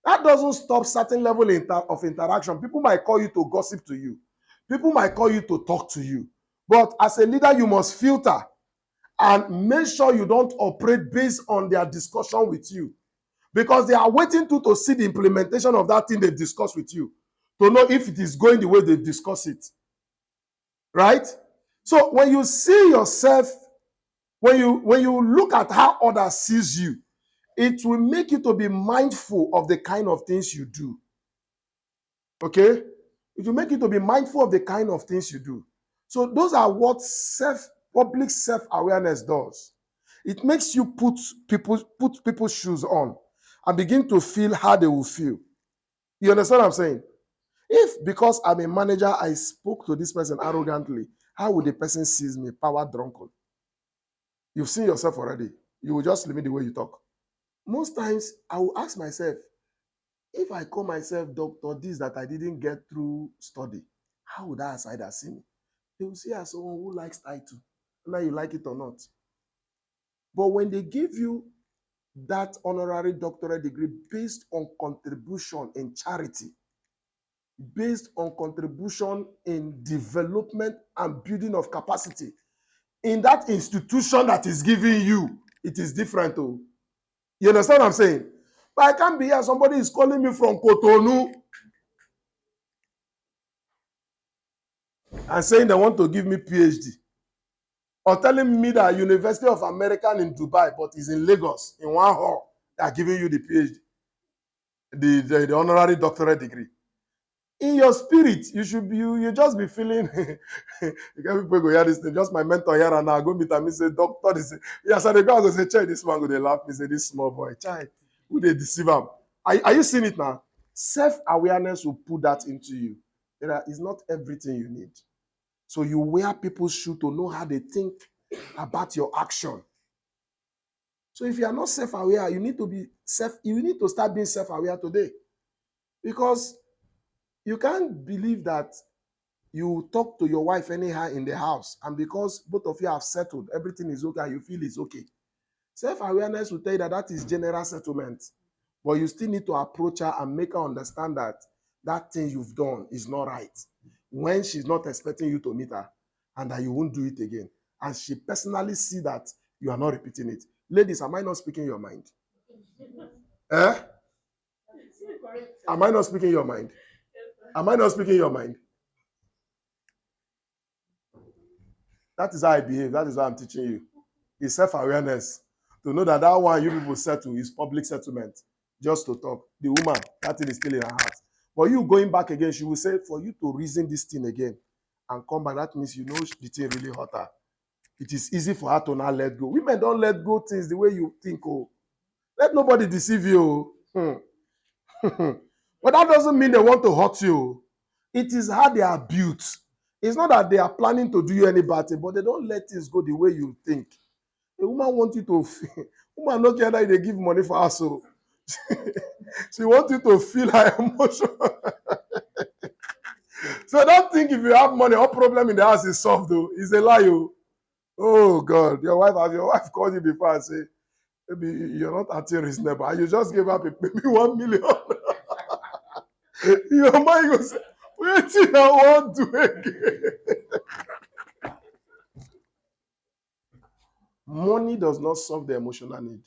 That doesn't stop certain level of interaction. People might call you to gossip to you. People might call you to talk to you. But as a leader, you must filter and make sure you don't operate based on their discussion with you. Because they are waiting to see the implementation of that thing they've discussed with you, to know if it is going the way they've discussed it. Right? So when you see yourself, when you look at how others sees you, it will make you to be mindful of the kind of things you do. Okay? It will make you to be mindful of the kind of things you do. So those are what public self-awareness does. It makes you put people's shoes on and begin to feel how they will feel. You understand what I'm saying? If because I'm a manager, I spoke to this person arrogantly, how would the person see me? Power drunken. You've seen yourself already. You will just limit the way you talk. Most times, I will ask myself, if I call myself doctor, this that I didn't get through study, how would that outsider see me? They will see as someone who likes title, whether you like it or not. But when they give you that honorary doctorate degree based on contribution in charity, based on contribution in development and building of capacity, in that institution that is giving you, it is different. Oh. You understand what I'm saying? But I can't be here. Somebody is calling me from Cotonou and saying they want to give me PhD. Or telling me that University of America in Dubai, but is in Lagos, in one hall, they are giving you the PhD, the honorary doctorate degree. In your spirit, you should be, you just be feeling, you can't people go hear this thing, just my mentor here and now, go meet him, say, doctor, this, yes, and the guy go say, child, this man go, they laugh, me say, this small boy, child, who they deceive him? Are you seeing it now? Self-awareness will put that into you. It's not everything you need. So you wear people's shoe to know how they think about your action. So if you are not self-aware, you need to start being self-aware today. Because you can't believe that you talk to your wife anyhow in the house, and because both of you have settled, everything is okay, you feel it's okay. Self-awareness will tell you that that is general settlement. But you still need to approach her and make her understand that that thing you've done is not right. When she's not expecting you to meet her, and that you won't do it again. And she personally see that you are not repeating it. Ladies, am I not speaking your mind? Eh? Am I not speaking your mind? Am I not speaking your mind? That is how I behave. That is what I'm teaching you. It's self-awareness. To know that that one you people settle is public settlement. Just to talk. The woman, that thing is still in her heart. But you going back again, she will say, for you to reason this thing again and come back, that means you know the thing really hotter. it is easy for her to not let go. Women don't let go things the way you think. Oh, let nobody deceive you. Hmm. But that doesn't mean they want to hurt you. It is how they are built. It's not that they are planning to do you any bad thing, but they don't let things go the way you think. A woman wants you to feel. Woman no care that they give money for her, so she wants you to feel her emotion. So don't think if you have money, all problem in the house is solved. Though it's a lie. Oh God, your wife called you before and say, maybe you're not acting reasonable. And you just gave up maybe 1 million. Your mind goes, wait till I want to again. Money does not solve the emotional need.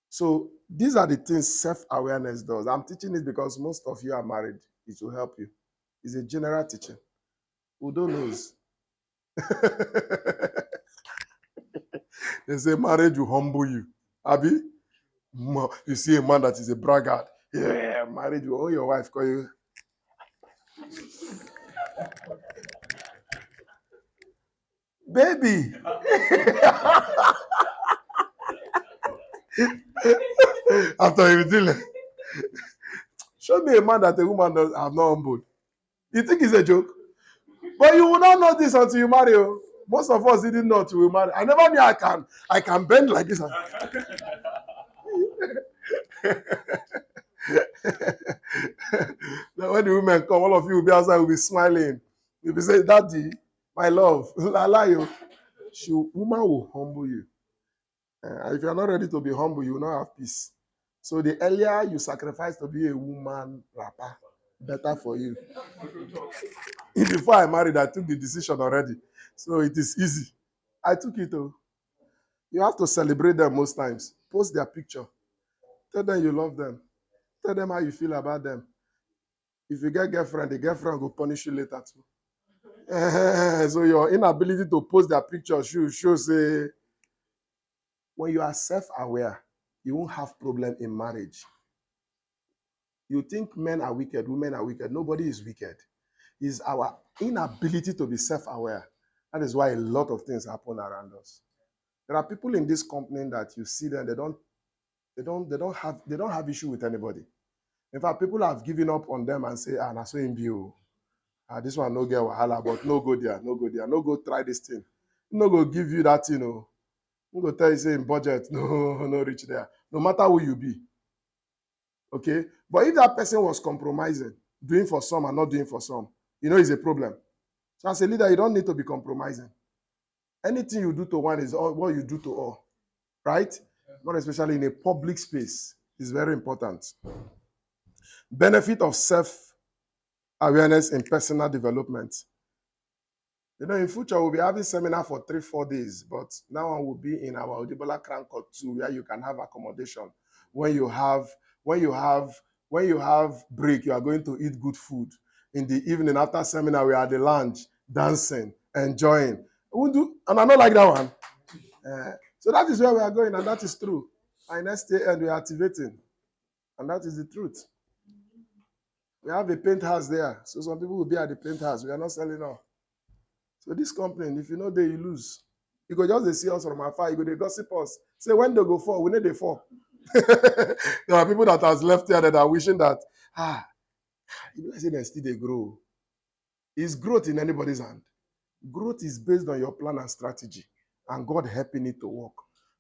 So these are the things self-awareness does. I'm teaching it because most of you are married. It will help you. It's a general teaching. Who don't knows? They say marriage will humble you. Abi? You see a man that is a braggart. Yeah, marriage will own your wife. Call you. Baby. After you deal, show me a man that a woman does have not humbled. You think it's a joke? But you will not know this until you marry. Oh. Most of us didn't know until we marry. I never knew I can bend like this. Now, when the women come, all of you will be outside, will be smiling. You'll be saying, Daddy, my love, I lie you. Woman will humble you. If you're not ready to be humble, you will not have peace. So the earlier you sacrifice to be a woman rapper, better for you. Before I married, I took the decision already. So it is easy. I took it. Oh. You have to celebrate them most times. Post their picture. Tell them you love them. Tell them how you feel about them. If you get girlfriend, the girlfriend will punish you later too. So your inability to post their picture shows say when you are self-aware, you won't have problem in marriage. You think men are wicked, women are wicked. Nobody is wicked. It's our inability to be self-aware. That is why a lot of things happen around us. There are people in this company that you see them, they don't have issue with anybody. In fact, people have given up on them and say, na so in view. This one no get wahala, but no go there, no go there, no go try this thing. No go give you that thing, no go tell you say in budget, no reach there. No matter who you be. Okay? But if that person was compromising, doing for some and not doing for some, it's a problem. So as a leader, you don't need to be compromising. Anything you do to one is what you do to all. Right? Not especially in a public space. It's very important. Benefit of self-awareness in personal development. In future, we'll be having seminar for 3-4 days, but now one will be in our Odibola Crown Court 2, where you can have accommodation. When you have break, you are going to eat good food. In the evening after seminar, we are at the lounge, dancing, enjoying. And I not like that one. So that is where we are going, and that is true. And next day, and we are activating, and that is the truth. We have a paint house there, so some people will be at the paint house. We are not selling all. So this company, if you know they you lose. You go just see us from afar, you go they gossip us. Say when they go fall, we need they fall. There are people that has left here that are wishing that, you say they still they grow. Is growth in anybody's hand? Growth is based on your plan and strategy, and God helping it to work.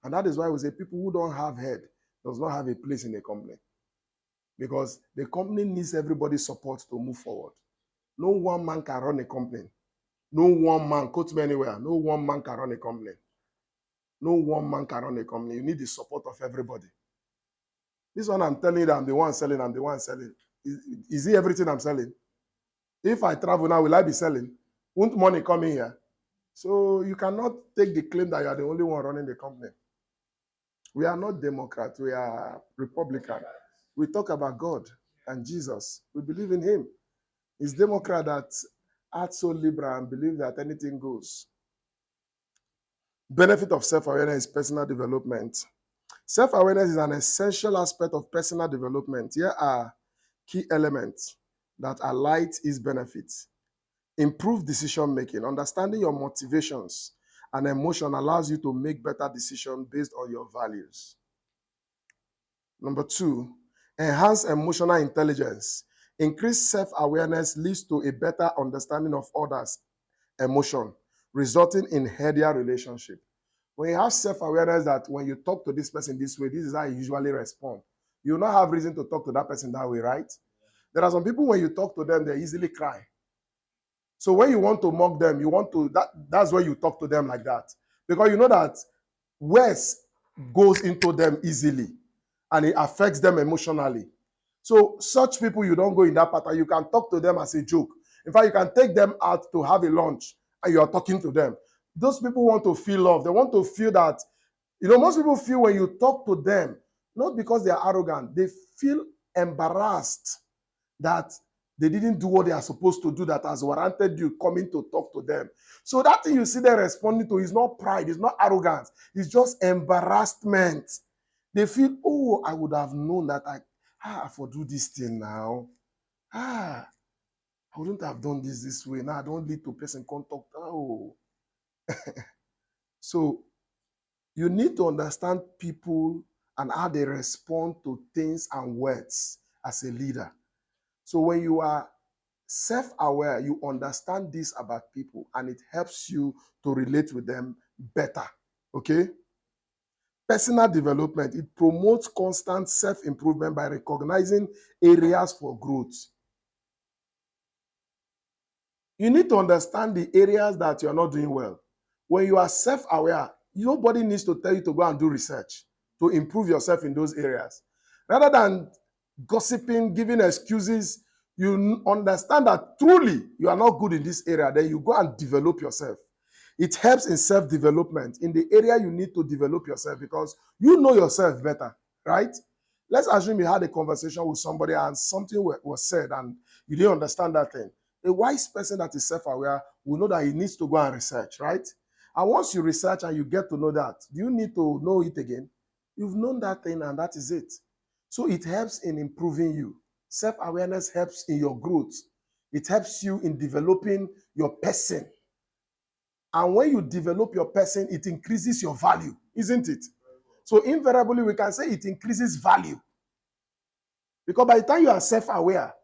And that is why we say people who don't have head does not have a place in a company. Because the company needs everybody's support to move forward. No one man can run a company. No one man, quote me anywhere, no one man can run a company. No one man can run a company. You need the support of everybody. This one I'm telling you that I'm the one selling, I'm the one selling. Is it everything I'm selling? If I travel now, will I be selling? Won't money come in here? So you cannot take the claim that you are the only one running the company. We are not Democrat, we are Republican. We talk about God and Jesus. We believe in him. It's Democrat that act so liberal and believe that anything goes. Benefit of self-awareness is personal development. Self-awareness is an essential aspect of personal development. Here are key elements that highlight its benefits. Improve decision making. Understanding your motivations and emotion allows you to make better decisions based on your values. Number 2, enhance emotional intelligence. Increased self-awareness leads to a better understanding of others' emotion, resulting in healthier relationship. When you have self-awareness that when you talk to this person this way, this is how you usually respond. You will not have reason to talk to that person that way, right? There are some people when you talk to them, they easily cry. So when you want to mock them, that's why you talk to them like that. Because you know that words goes into them easily and it affects them emotionally. So such people, you don't go in that pattern. You can talk to them as a joke. In fact, you can take them out to have a lunch and you are talking to them. Those people want to feel love. They want to feel that, most people feel when you talk to them, not because they are arrogant, they feel embarrassed that they didn't do what they are supposed to do that has warranted you coming to talk to them. So that thing you see them responding to is not pride, it's not arrogance, it's just embarrassment. They feel, oh, I would have known that I for do this thing now. I wouldn't have done this way. Now I don't lead to person contact. Oh. So you need to understand people and how they respond to things and words as a leader. So when you are self-aware, you understand this about people and it helps you to relate with them better. Okay? Personal development, it promotes constant self-improvement by recognizing areas for growth. You need to understand the areas that you're not doing well. When you are self-aware, nobody needs to tell you to go and do research to improve yourself in those areas. Rather than gossiping, giving excuses, you understand that truly you are not good in this area, then you go and develop yourself. It helps in self-development in the area you need to develop yourself because you know yourself better, right? Let's assume you had a conversation with somebody and something was said and you didn't understand that thing. A wise person that is self-aware will know that he needs to go and research, right? And once you research and you get to know that, do you need to know it again? You've known that thing and that is it. So it helps in improving you. Self-awareness helps in your growth. It helps you in developing your person. And when you develop your person, it increases your value, isn't it? So invariably, we can say it increases value. Because by the time you are self-aware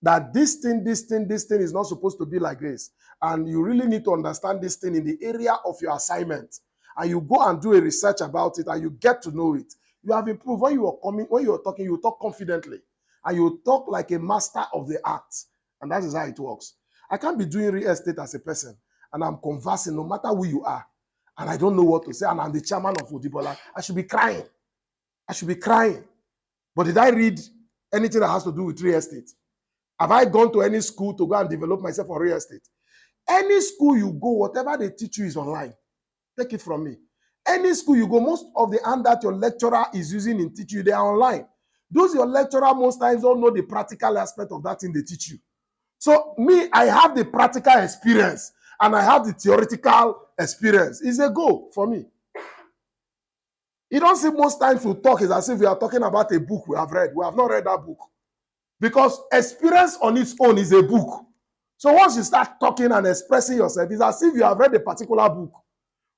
that this thing is not supposed to be like this, and you really need to understand this thing in the area of your assignment, and you go and do a research about it, and you get to know it, you have improved. When you are talking, you talk confidently, and you talk like a master of the art, and that is how it works. I can't be doing real estate as a person, and I'm conversing no matter who you are, and I don't know what to say, and I'm the chairman of Odibola. I should be crying. I should be crying. But did I read anything that has to do with real estate? Have I gone to any school to go and develop myself on real estate? Any school you go, whatever they teach you is online. Take it from me. Any school you go, most of the hand that your lecturer is using in teaching you, they are online. Those your lecturer most times don't know the practical aspect of that thing they teach you. So me, I have the practical experience and I have the theoretical experience. It's a go for me. You don't see most times we talk is as if we are talking about a book we have read. We have not read that book. Because experience on its own is a book. So once you start talking and expressing yourself, it's as if you have read a particular book.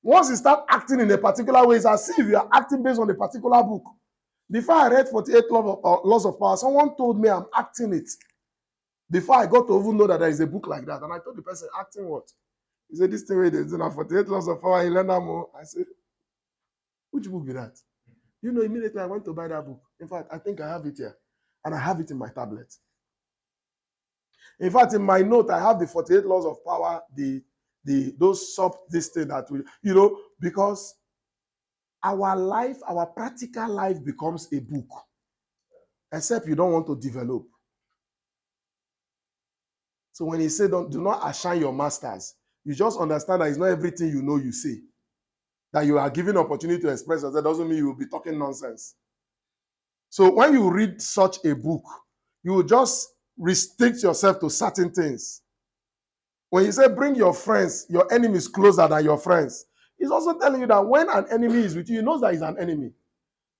Once you start acting in a particular way, it's as if you are acting based on a particular book. Before I read 48 Laws of Power, someone told me I'm acting it. Before I got to even know that there is a book like that. And I told the person, acting what? He said, this thing where there's 48 Laws of Power, you learn that more. I said, which book be that? You know, immediately I went to buy that book. In fact, I think I have it here. And I have it in my tablet. In fact, in my note, I have the 48 Laws of Power, those this thing that will, because our life, our practical life becomes a book. Except you don't want to develop. So when he said, do not outshine your masters, you just understand that it's not everything you know you say. That you are given opportunity to express yourself doesn't mean you will be talking nonsense. So when you read such a book, you will just restrict yourself to certain things. When you say bring your friends, your enemies closer than your friends, he's also telling you that when an enemy is with you, he knows that he's an enemy.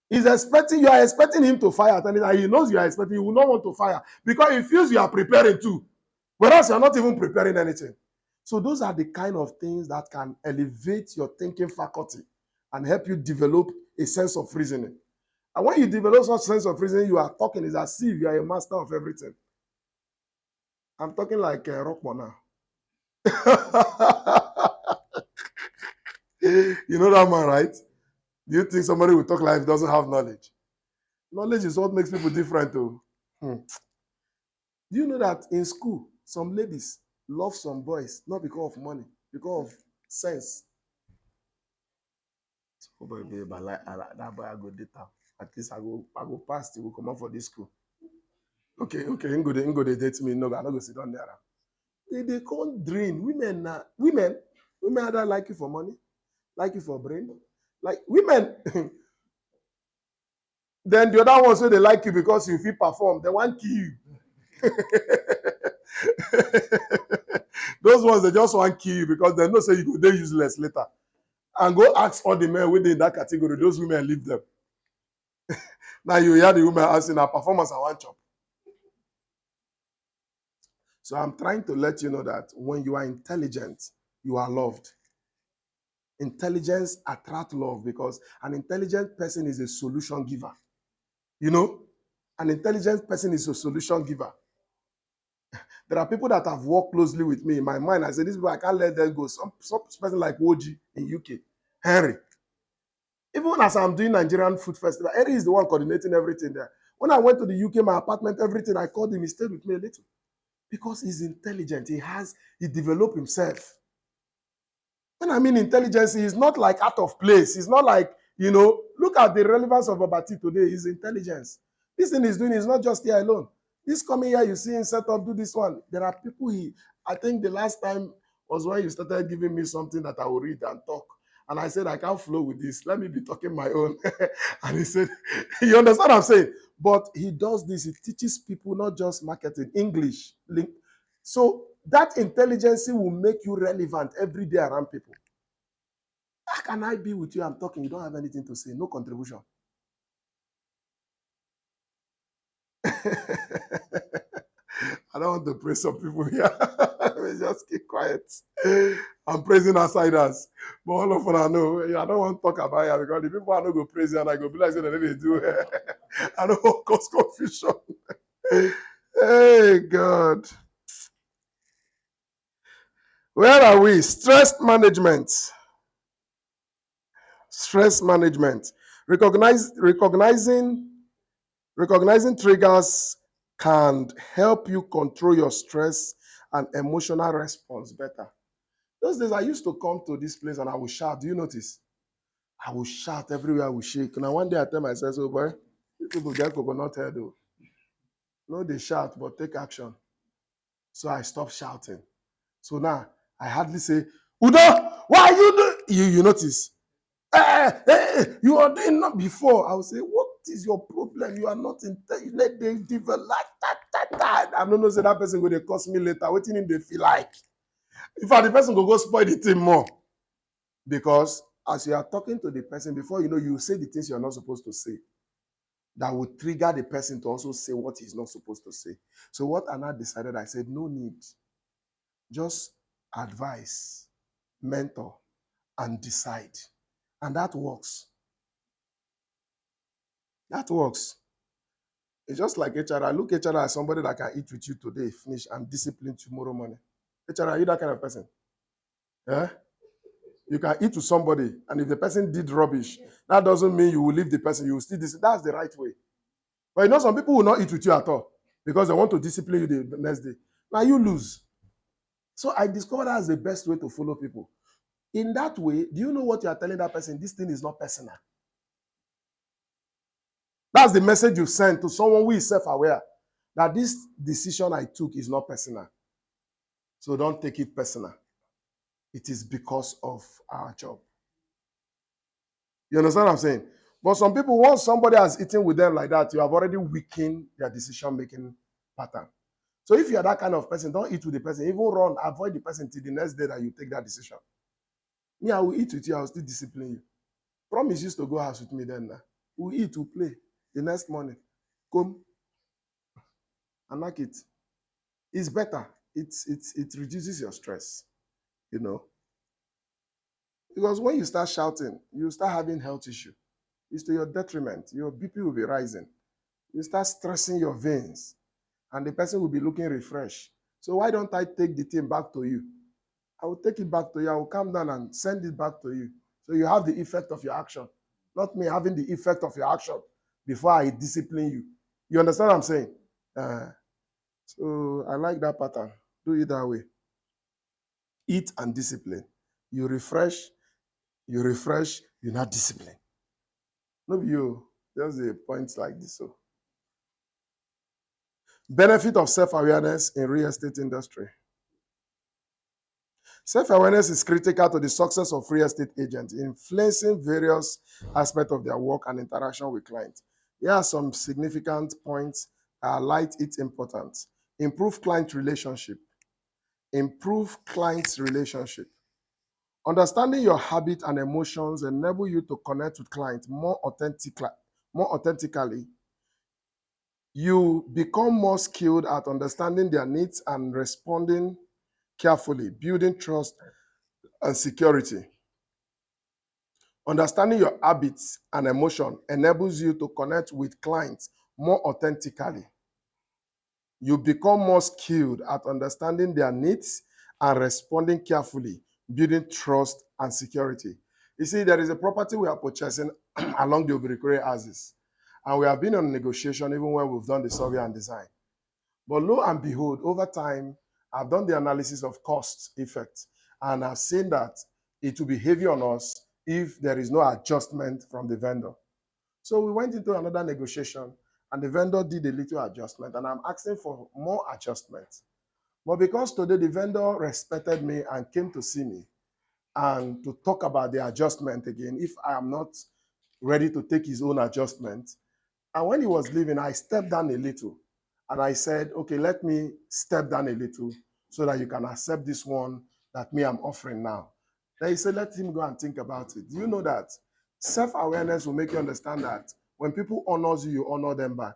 You are expecting him to fire at anything, and he knows you are expecting, you will not want to fire because he feels you are preparing too. Whereas you're not even preparing anything. So those are the kind of things that can elevate your thinking faculty and help you develop a sense of reasoning. And when you develop such sense of reasoning, you are talking is as if you are a master of everything. I'm talking like Rockman now. You know that man, right? Do you think somebody will talk like he doesn't have knowledge? Knowledge is what makes people different, though. Hmm. Do you know that in school, some ladies love some boys not because of money, because of sense? Oh boy, babe, I like that boy. I go data. At least I go pass. He will come out for this school. Okay. Ingo they date me. No, I not go sit down there. They can't dream. Women either like you for money, like you for brain, like women. Then the other ones say they like you because you feel perform. They want kill you. Those ones they just want kill you because they know say you go they useless later. And go ask all the men within that category. Those women leave them. Now you hear the women asking our performance I want chop. So I'm trying to let you know that when you are intelligent, you are loved. Intelligence attracts love because an intelligent person is a solution giver. You know, an intelligent person is a solution giver. There are people that have worked closely with me in my mind. I say, these people, I can't let them go. Some person like Woji in UK, Henry. Even as I'm doing Nigerian Food Festival, Henry is the one coordinating everything there. When I went to the UK, my apartment, everything, I called him. He stayed with me a little because he's intelligent. He developed himself. When I mean intelligence, he's not like out of place. He's not like, look at the relevance of Babati today. His intelligence. This thing he's doing is not just here alone. This coming here, you see him set up, do this one. There are people I think the last time was when you started giving me something that I will read and talk. And I said, I can't flow with this. Let me be talking my own. And he said, you understand what I'm saying? But he does this. He teaches people not just marketing, English. So that intelligence will make you relevant every day around people. How can I be with you? I'm talking. You don't have anything to say. No contribution. I don't want to praise some people here. Just keep quiet. I'm praising outsiders. But all of them I know, I don't want to talk about it because the people I know go praise you and I go be like, they do. I don't want to cause confusion. Hey, God. Where are we? Stress management. Stress management. Recognizing triggers can help you control your stress and emotional response better. Those days I used to come to this place and I would shout. Do you notice? I would shout everywhere I would shake. Now one day I tell myself, oh boy, you people get coconut head though. No, they shout, but take action. So I stopped shouting. So now I hardly say, Udo, why are you doing? You notice? You are doing not before. I will say, what is your problem? You are not intelligent. Let them develop that. I don't know, say that person will cost me later. What do they feel like? In fact, the person will go spoil the thing more. Because as you are talking to the person, before you know, you say the things you're not supposed to say. That would trigger the person to also say what he's not supposed to say. So what Anna decided, I said, no need. Just advise, mentor, and decide. And that works. That works. It's just like HR. I look HR as somebody that can eat with you today, finish, and discipline tomorrow morning. HR, are you that kind of person? Yeah? You can eat with somebody, and if the person did rubbish, that doesn't mean you will leave the person. You will still discipline. That's the right way. But you know, some people will not eat with you at all because they want to discipline you the next day. Now you lose. So I discovered that's the best way to follow people. In that way, do you know what you are telling that person? This thing is not personal. That's the message you send to someone who is self-aware that this decision I took is not personal. So don't take it personal. It is because of our job. You understand what I'm saying? But some people, once somebody has eaten with them like that, you have already weakened their decision-making pattern. So if you are that kind of person, don't eat with the person. Even run, avoid the person till the next day that you take that decision. Me, I will eat with you. I will still discipline you. Promise you to go house with me then. We'll eat, we'll play. The next morning, come and knock it. It's better. it reduces your stress, you know. Because when you start shouting, you start having health issue. It's to your detriment. Your BP will be rising. You start stressing your veins, and the person will be looking refreshed. So why don't I take the thing back to you? I will take it back to you. I will come down and send it back to you. So you have the effect of your action, not me having the effect of your action before I discipline you. You understand what I'm saying? Uh, so I like that pattern. Do it that way. Eat and discipline. You refresh, you not discipline. No, you just a point like this. So benefit of self-awareness in real estate industry. Self-awareness is critical to the success of real estate agents, influencing various aspects of their work and interaction with clients. Here are some significant points that highlight its importance. Improve client relationship. Improve client's relationship. Understanding your habits and emotions enable you to connect with clients more authentically. You become more skilled at understanding their needs and responding carefully, building trust and security. Understanding your habits and emotion enables you to connect with clients more authentically. You become more skilled at understanding their needs and responding carefully, building trust and security. You see, there is a property we are purchasing along the Obirikore axis, and we have been on negotiation even when we've done the survey and design. But lo and behold, over time, I've done the analysis of cost effect, and I've seen that it will be heavy on us if there is no adjustment from the vendor. So we went into another negotiation, and the vendor did a little adjustment, and I'm asking for more adjustment. But because today the vendor respected me and came to see me and to talk about the adjustment again, if I am not ready to take his own adjustment, and when he was leaving, I stepped down a little. And I said, okay, let me step down a little so that you can accept this one that me I'm offering now. Then he said, let him go and think about it. Do you know that self-awareness will make you understand that when people honors you, you honor them back.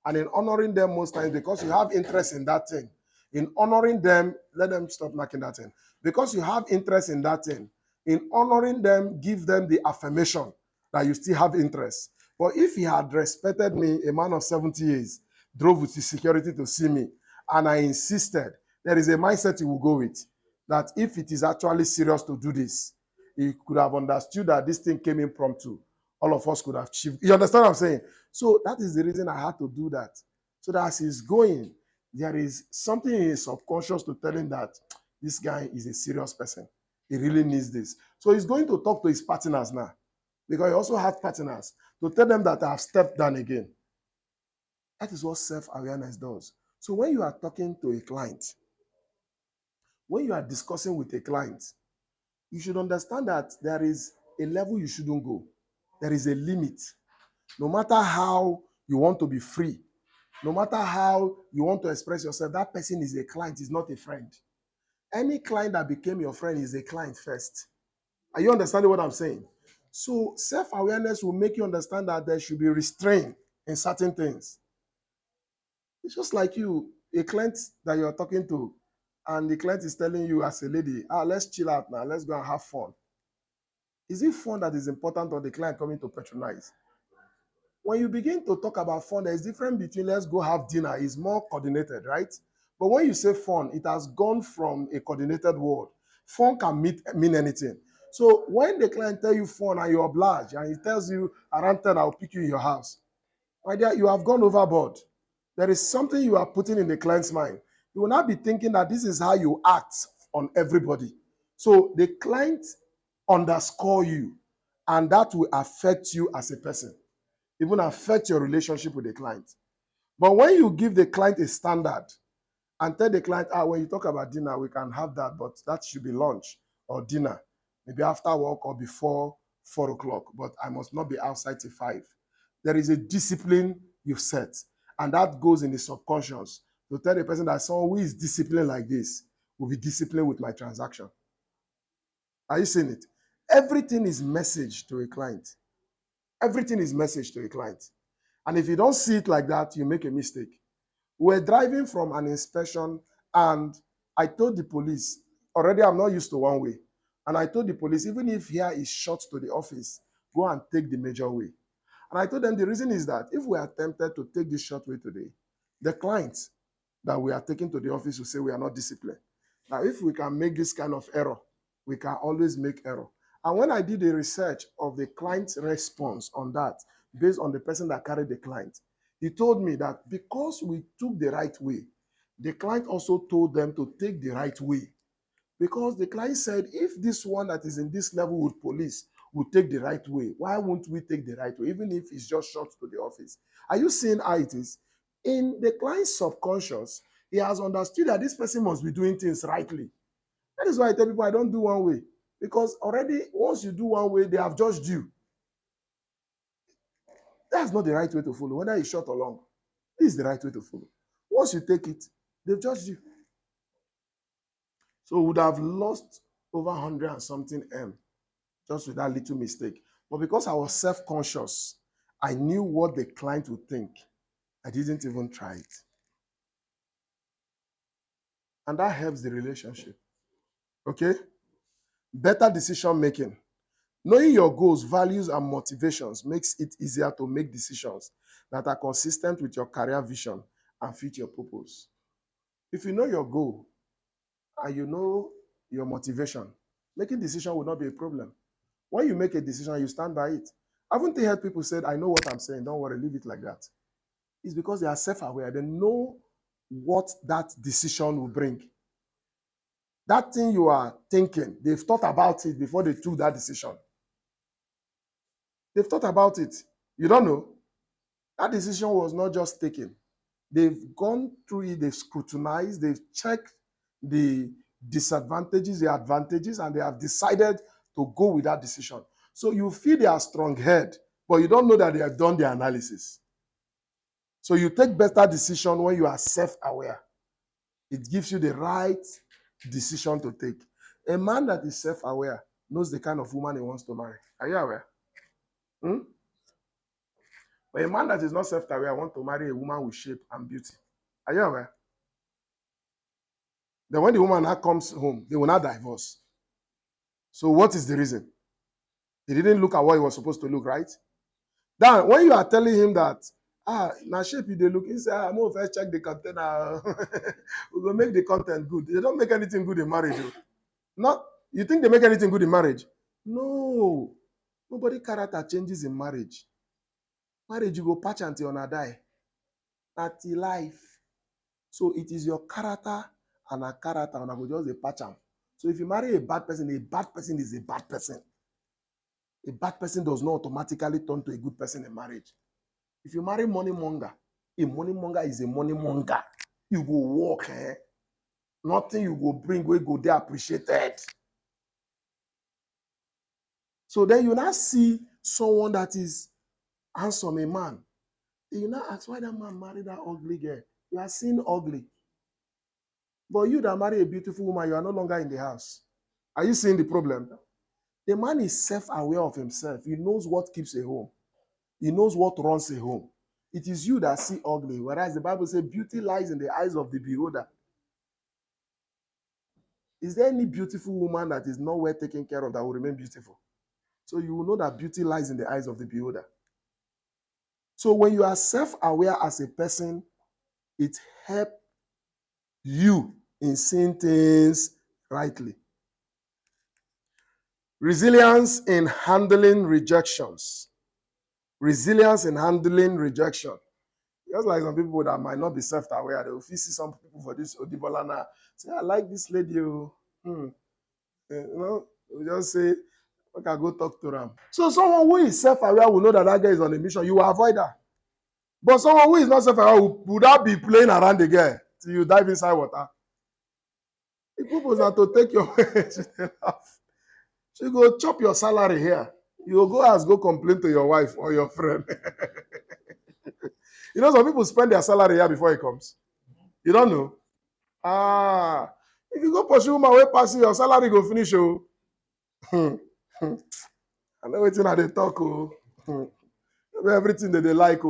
And in honoring them most times, because you have interest in that thing, in honoring them, let them stop knocking that thing. Because you have interest in that thing, in honoring them, give them the affirmation that you still have interest. But if he had respected me, a man of 70 years, drove with his security to see me, and I insisted, there is a mindset he will go with, that if it is actually serious to do this, he could have understood that this thing came impromptu. All of us could have achieved. You understand what I'm saying? So that is the reason I had to do that. So that as he's going, there is something in his subconscious to tell him that this guy is a serious person. He really needs this. So he's going to talk to his partners now, because he also have partners, to tell them that I have stepped down again. That is what self-awareness does. So when you are talking to a client, when you are discussing with a client, you should understand that there is a level you shouldn't go. There is a limit. No matter how you want to be free, no matter how you want to express yourself, that person is a client, is not a friend. Any client that became your friend is a client first. Are you understanding what I'm saying? So self-awareness will make you understand that there should be restraint in certain things. It's just like you, a client that you're talking to, and the client is telling you as a lady, let's chill out now, let's go and have fun. Is it fun that is important, or the client coming to patronize? When you begin to talk about fun, there's difference between let's go have dinner, is more coordinated, right? But when you say fun, it has gone from a coordinated word. Fun can mean anything. So when the client tell you fun and you oblige, and he tells you around 10, I'll pick you in your house, my dear, you have gone overboard. There is something you are putting in the client's mind. You will not be thinking that this is how you act on everybody. So the client underscore you, and that will affect you as a person, even affect your relationship with the client. But when you give the client a standard and tell the client, when you talk about dinner, we can have that, but that should be lunch or dinner, maybe after work or before 4 o'clock, but I must not be outside till 5. There is a discipline you've set, and that goes in the subconscious to tell the person that someone who is disciplined like this will be disciplined with my transaction. Are you seeing it? Everything is message to a client. Everything is message to a client. And if you don't see it like that, you make a mistake. We're driving from an inspection, and I told the police, already I'm not used to one way. And I told the police, even if here is short to the office, go and take the major way. And I told them the reason is that if we are tempted to take this short way today, the clients that we are taking to the office will say we are not disciplined. Now, if we can make this kind of error, we can always make error. And when I did the research of the client's response on that, based on the person that carried the client, he told me that because we took the right way, the client also told them to take the right way. Because the client said, if this one that is in this level with police would take the right way, why won't we take the right way, even if it's just short to the office? Are you seeing how it is? In the client's subconscious, he has understood that this person must be doing things rightly. That is why I tell people I don't do one way. Because already, once you do one way, they have judged you. That's not the right way to follow, whether it's short or long. This is the right way to follow. Once you take it, they've judged you. So we would have lost over 100 and something M just with that little mistake. But because I was self-conscious, I knew what the client would think. I didn't even try it. And that helps the relationship. Okay? Better decision making. Knowing your goals, values, and motivations makes it easier to make decisions that are consistent with your career vision and fit your purpose. If you know your goal and you know your motivation, making decision will not be a problem. When you make a decision, you stand by it. Haven't you heard people say, I know what I'm saying, don't worry, leave it like that? It's because they are self-aware. They know what that decision will bring. That thing you are thinking, they've thought about it before they took that decision. They've thought about it. You don't know. That decision was not just taken. They've gone through it, they've scrutinized, they've checked the disadvantages, the advantages, and they have decided to go with that decision. So you feel they are strong head, but you don't know that they have done the analysis. So you take better decision when you are self-aware. It gives you the right decision to take. A man that is self-aware knows the kind of woman he wants to marry. Are you aware? But a man that is not self-aware wants to marry a woman with shape and beauty. Are you aware? Then when the woman now comes home, they will not divorce. So what is the reason? He didn't look at what he was supposed to look, right? Then when you are telling him that, now shape you they look, he say, I'm going to check the container. We will make the content good. They don't make anything good in marriage. Not, you think they make anything good in marriage? No. Nobody character changes in marriage. Marriage, you go patch until you die. That's life. So it is your character and a character, and I go just a patch am. So if you marry a bad person is a bad person. A bad person does not automatically turn to a good person in marriage. If you marry money monger, a money monger is a money monger. You go walk, nothing you go bring, we go there appreciated. So then you now see someone that is handsome, a man. You now ask why that man married that ugly girl. You are seeing ugly. But you that marry a beautiful woman, you are no longer in the house. Are you seeing the problem? The man is self-aware of himself. He knows what keeps a home. He knows what runs a home. It is you that see ugly, whereas the Bible says beauty lies in the eyes of the beholder. Is there any beautiful woman that is not well taken care of that will remain beautiful? So you will know that beauty lies in the eyes of the beholder. So when you are self-aware as a person, it helps you in seeing things rightly. Resilience in handling rejections. Resilience in handling rejection. Just like some people that might not be self-aware, they will see some people for this Odibola now. Say, I like this lady. We just say, okay, go talk to them. So someone who is self-aware will know that that girl is on a mission. You will avoid her. But someone who is not self-aware would not be playing around the girl till you dive inside water. The purpose are to take your she go chop your salary here. You will go complain to your wife or your friend. You know, some people spend their salary here before it comes. You don't know? If you go pursue woman way passing, your salary go finish. I know wetin I dey talk. Everything that they like.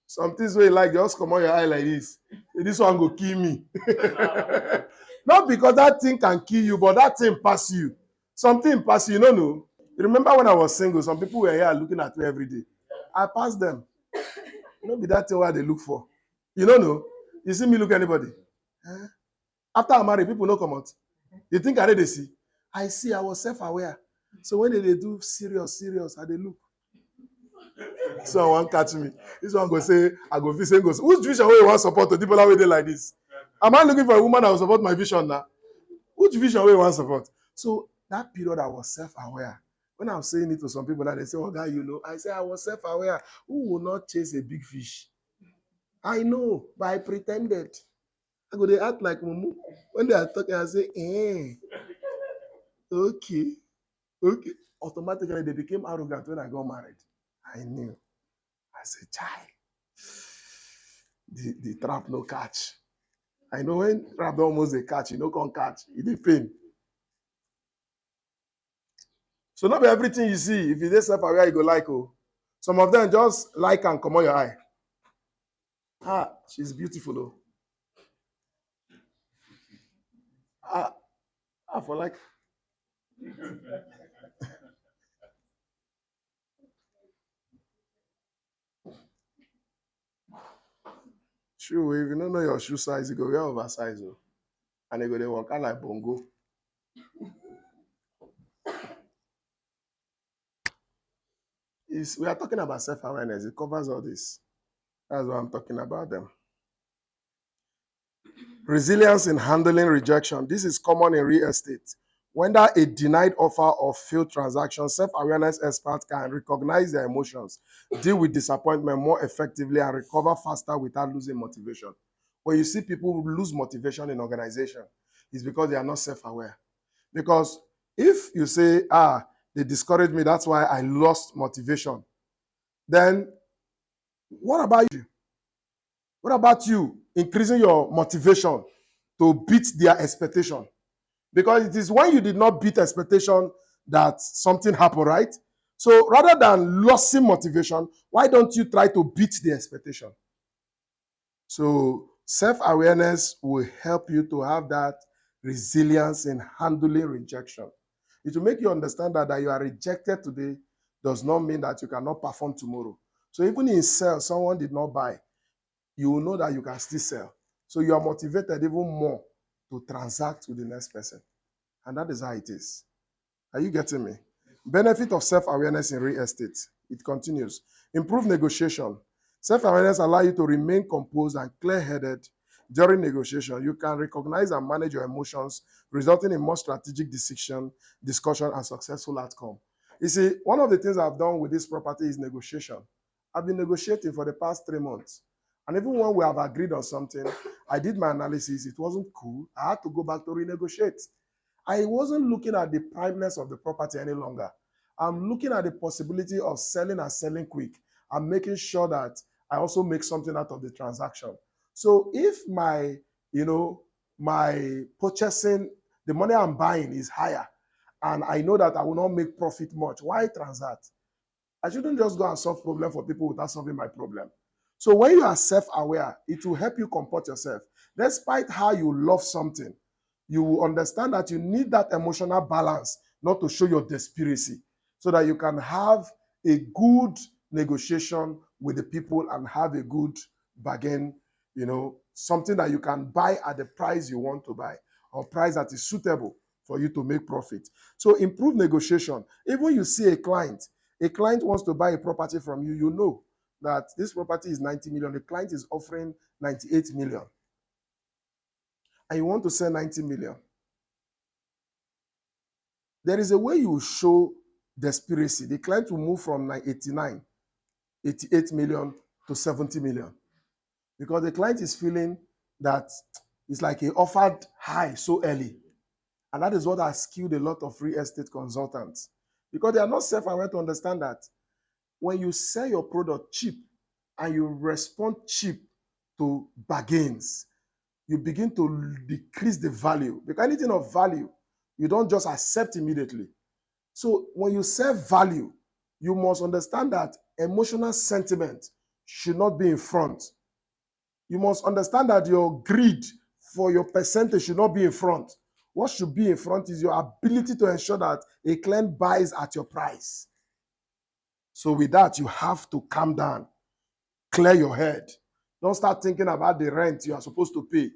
Some things wey you like, just come on your eye like this. This one go kill me. Not because that thing can kill you, but that thing pass you. Something pass you, you know, no. You remember when I was single, some people were here looking at me every day. I passed them. You know, be that thing where they look for. You know, no. You see me look anybody. Eh? After I marry, people no come out. You think I did they see? I see, I was self-aware. So when they do serious, I they look. Someone catch me. This one go say, I go visit goes. Whose vision will you want support to people way they like this? Am I looking for a woman that will support my vision now? Which vision will you want support? So that period I was self-aware. When I'm saying it to some people that they say, oh God, you know, I say I was self-aware. Who will not chase a big fish? I know, but I pretended. I go they act like mumu. When they are talking, I say, okay, okay. Automatically they became arrogant when I got married. I knew. I said, child, the trap no catch. I know when trap almost they catch, you know, can't catch. It dey pain. So not be everything you see. If you dey self-aware, you go like, oh. Some of them just like and come on your eye. Ah, she's beautiful, oh. I for like. Shoe, if you don't know your shoe size, you go wear oversize, oh. And you go dey walk out like bongo. We are talking about self-awareness. It covers all this. That's what I'm talking about them. Resilience in handling rejection. This is common in real estate. Whether a denied offer or failed transaction, self-awareness experts can recognize their emotions, deal with disappointment more effectively, and recover faster without losing motivation. When you see people lose motivation in organization, it's because they are not self-aware. Because if you say, they discouraged me, that's why I lost motivation, then what about you? What about you increasing your motivation to beat their expectation? Because it is when you did not beat expectation that something happened, right? So rather than losing motivation, why don't you try to beat the expectation? So self-awareness will help you to have that resilience in handling rejection. It will make you understand that you are rejected today does not mean that you cannot perform tomorrow. So even in sales, someone did not buy, you will know that you can still sell. So you are motivated even more to transact with the next person. And that is how it is. Are you getting me? Benefit of self-awareness in real estate. It continues. Improve negotiation. Self-awareness allows you to remain composed and clear-headed during negotiation. You can recognize and manage your emotions, resulting in more strategic discussion, and successful outcome. You see, one of the things I've done with this property is negotiation. I've been negotiating for the past 3 months. And even when we have agreed on something, I did my analysis. It wasn't cool. I had to go back to renegotiate. I wasn't looking at the primeness of the property any longer. I'm looking at the possibility of selling and selling quick. I'm making sure that I also make something out of the transaction. So if my purchasing, the money I'm buying is higher, and I know that I will not make profit much, why transact? I shouldn't just go and solve problem for people without solving my problem. So when you are self-aware, it will help you comport yourself. Despite how you love something, you will understand that you need that emotional balance, not to show your desperacy, so that you can have a good negotiation with the people and have a good bargain, something that you can buy at the price you want to buy, or price that is suitable for you to make profit. So improve negotiation. Even you see a client wants to buy a property from you, you know that this property is 90 million. The client is offering 98 million. And you want to sell 90 million. There is a way you show desperacy. The client will move from 88 million to 70 million. Because the client is feeling that it's like he offered high so early. And that is what has skewed a lot of real estate consultants. Because they are not self-aware to understand that when you sell your product cheap and you respond cheap to bargains, you begin to decrease the value. Because anything of value, you don't just accept immediately. So when you sell value, you must understand that emotional sentiment should not be in front. You must understand that your greed for your percentage should not be in front. What should be in front is your ability to ensure that a client buys at your price. So with that, you have to calm down, clear your head. Don't start thinking about the rent you are supposed to pay,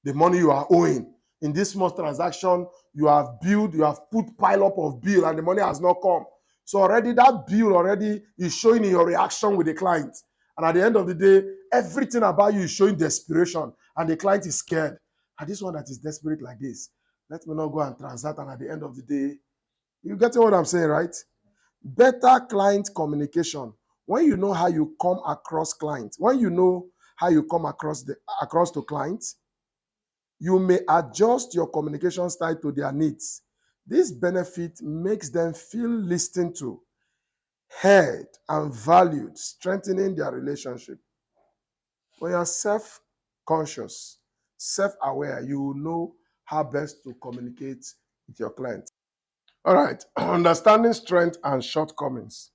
the money you are owing. In this small transaction, you have put pile up of bill and the money has not come. So already that bill already is showing in your reaction with the client. And at the end of the day, everything about you is showing desperation and the client is scared. And this one that is desperate like this, let me not go and transact, and at the end of the day, you get what I'm saying, right? Better client communication. When you know how you come across clients, when you know how you come across to clients, you may adjust your communication style to their needs. This benefit makes them feel listened to, heard, and valued, strengthening their relationship. When you're self-conscious, self-aware, you will know how best to communicate with your client. All right, understanding strengths and shortcomings.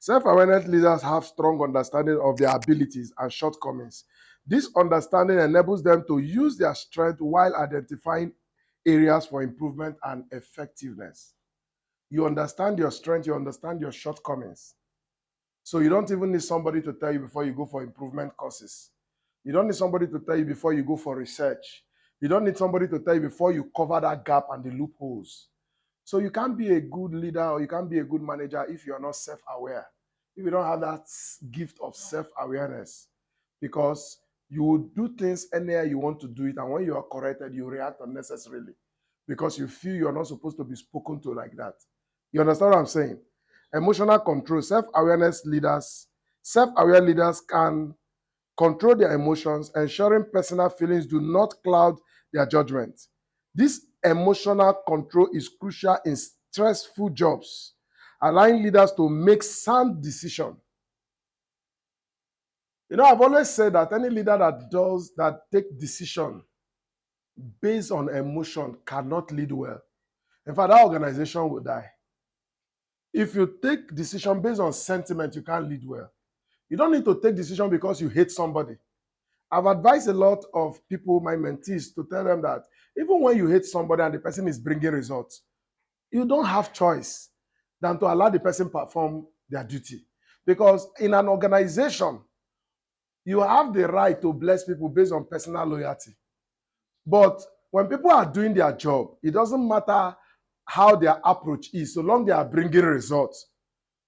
Self-awareness leaders have strong understanding of their abilities and shortcomings. This understanding enables them to use their strength while identifying areas for improvement and effectiveness. You understand your strength, you understand your shortcomings. So you don't even need somebody to tell you before you go for improvement courses. You don't need somebody to tell you before you go for research. You don't need somebody to tell you before you cover that gap and the loopholes. So you can't be a good leader or you can't be a good manager if you're not self-aware. If you don't have that gift of self-awareness, because you will do things anywhere you want to do it, and when you are corrected, you react unnecessarily because you feel you're not supposed to be spoken to like that. You understand what I'm saying? Emotional control. Self-aware leaders can control their emotions, ensuring personal feelings do not cloud their judgment. This emotional control is crucial in stressful jobs, allowing leaders to make sound decisions. You know, I've always said that any leader that take decision based on emotion cannot lead well. In fact, that organization will die. If you take decision based on sentiment, you can't lead well. You don't need to take decision because you hate somebody. I've advised a lot of people, my mentees, to tell them that even when you hate somebody and the person is bringing results, you don't have choice than to allow the person perform their duty. Because in an organization, you have the right to bless people based on personal loyalty. But when people are doing their job, it doesn't matter how their approach is, so long they are bringing results.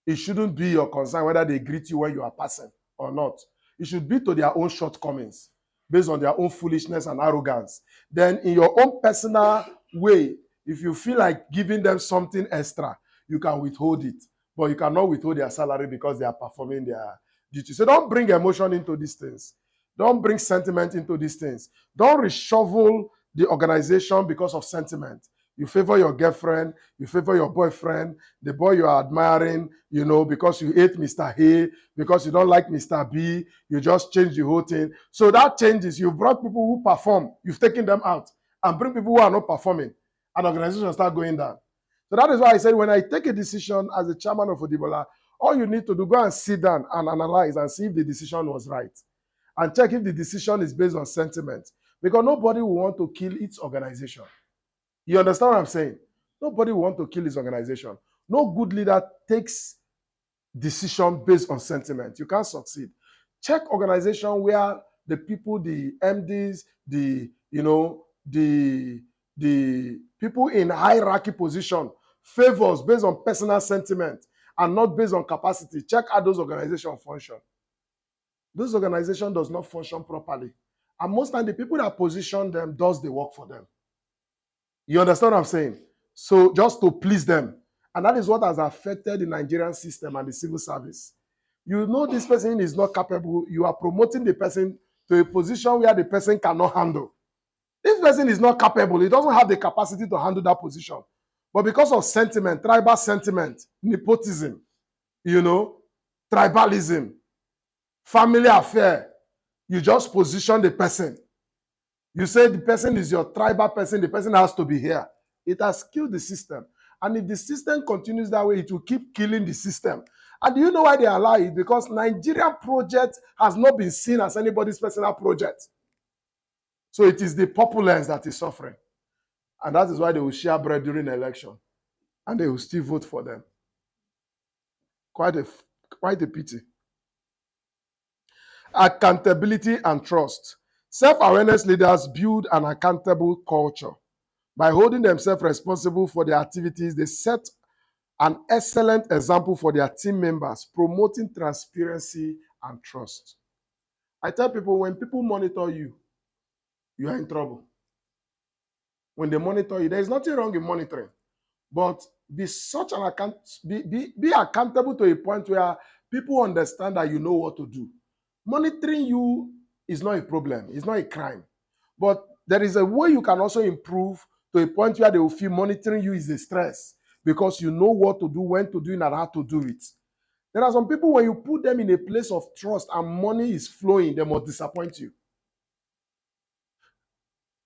It shouldn't be your concern whether they greet you when you are passing or not. It should be to their own shortcomings, based on their own foolishness and arrogance. Then in your own personal way, if you feel like giving them something extra, you can withhold it. But you cannot withhold their salary because they are performing their duty. So don't bring emotion into these things. Don't bring sentiment into these things. Don't reshuffle the organization because of sentiment. You favor your girlfriend, you favor your boyfriend, the boy you are admiring, because you hate Mr. A, because you don't like Mr. B, you just change the whole thing. So that changes. You've brought people who perform, you've taken them out, and bring people who are not performing, and organizations start going down. So that is why I said when I take a decision as the chairman of Odibola, all you need to do, go and sit down and analyze and see if the decision was right. And check if the decision is based on sentiment. Because nobody will want to kill its organization. You understand what I'm saying? Nobody will want to kill his organization. No good leader takes decision based on sentiment. You can't succeed. Check organization where the people, the MDs, the people in hierarchy position favors based on personal sentiment and not based on capacity. Check how those organizations function. Those organization does not function properly. And most time the people that position them does the work for them. You understand what I'm saying? So just to please them. And that is what has affected the Nigerian system and the civil service. You know this person is not capable. You are promoting the person to a position where the person cannot handle. This person is not capable. He doesn't have the capacity to handle that position. But because of sentiment, tribal sentiment, nepotism, tribalism, family affair, you just position the person. You say the person is your tribal person, the person has to be here. It has killed the system. And if the system continues that way, it will keep killing the system. And do you know why they allow it? Because Nigerian project has not been seen as anybody's personal project. So it is the populace that is suffering. And that is why they will share bread during the election. And they will still vote for them. Quite a pity. Accountability and trust. Self-awareness leaders build an accountable culture. By holding themselves responsible for their activities, they set an excellent example for their team members, promoting transparency and trust. I tell people, when people monitor you, you are in trouble. When they monitor you, there is nothing wrong in monitoring, but be such an be accountable to a point where people understand that you know what to do. Monitoring you is not a problem, it's not a crime, but there is a way you can also improve to a point where they will feel monitoring you is a stress because you know what to do, when to do it, and how to do it. There are some people, when you put them in a place of trust and money is flowing, they must disappoint you.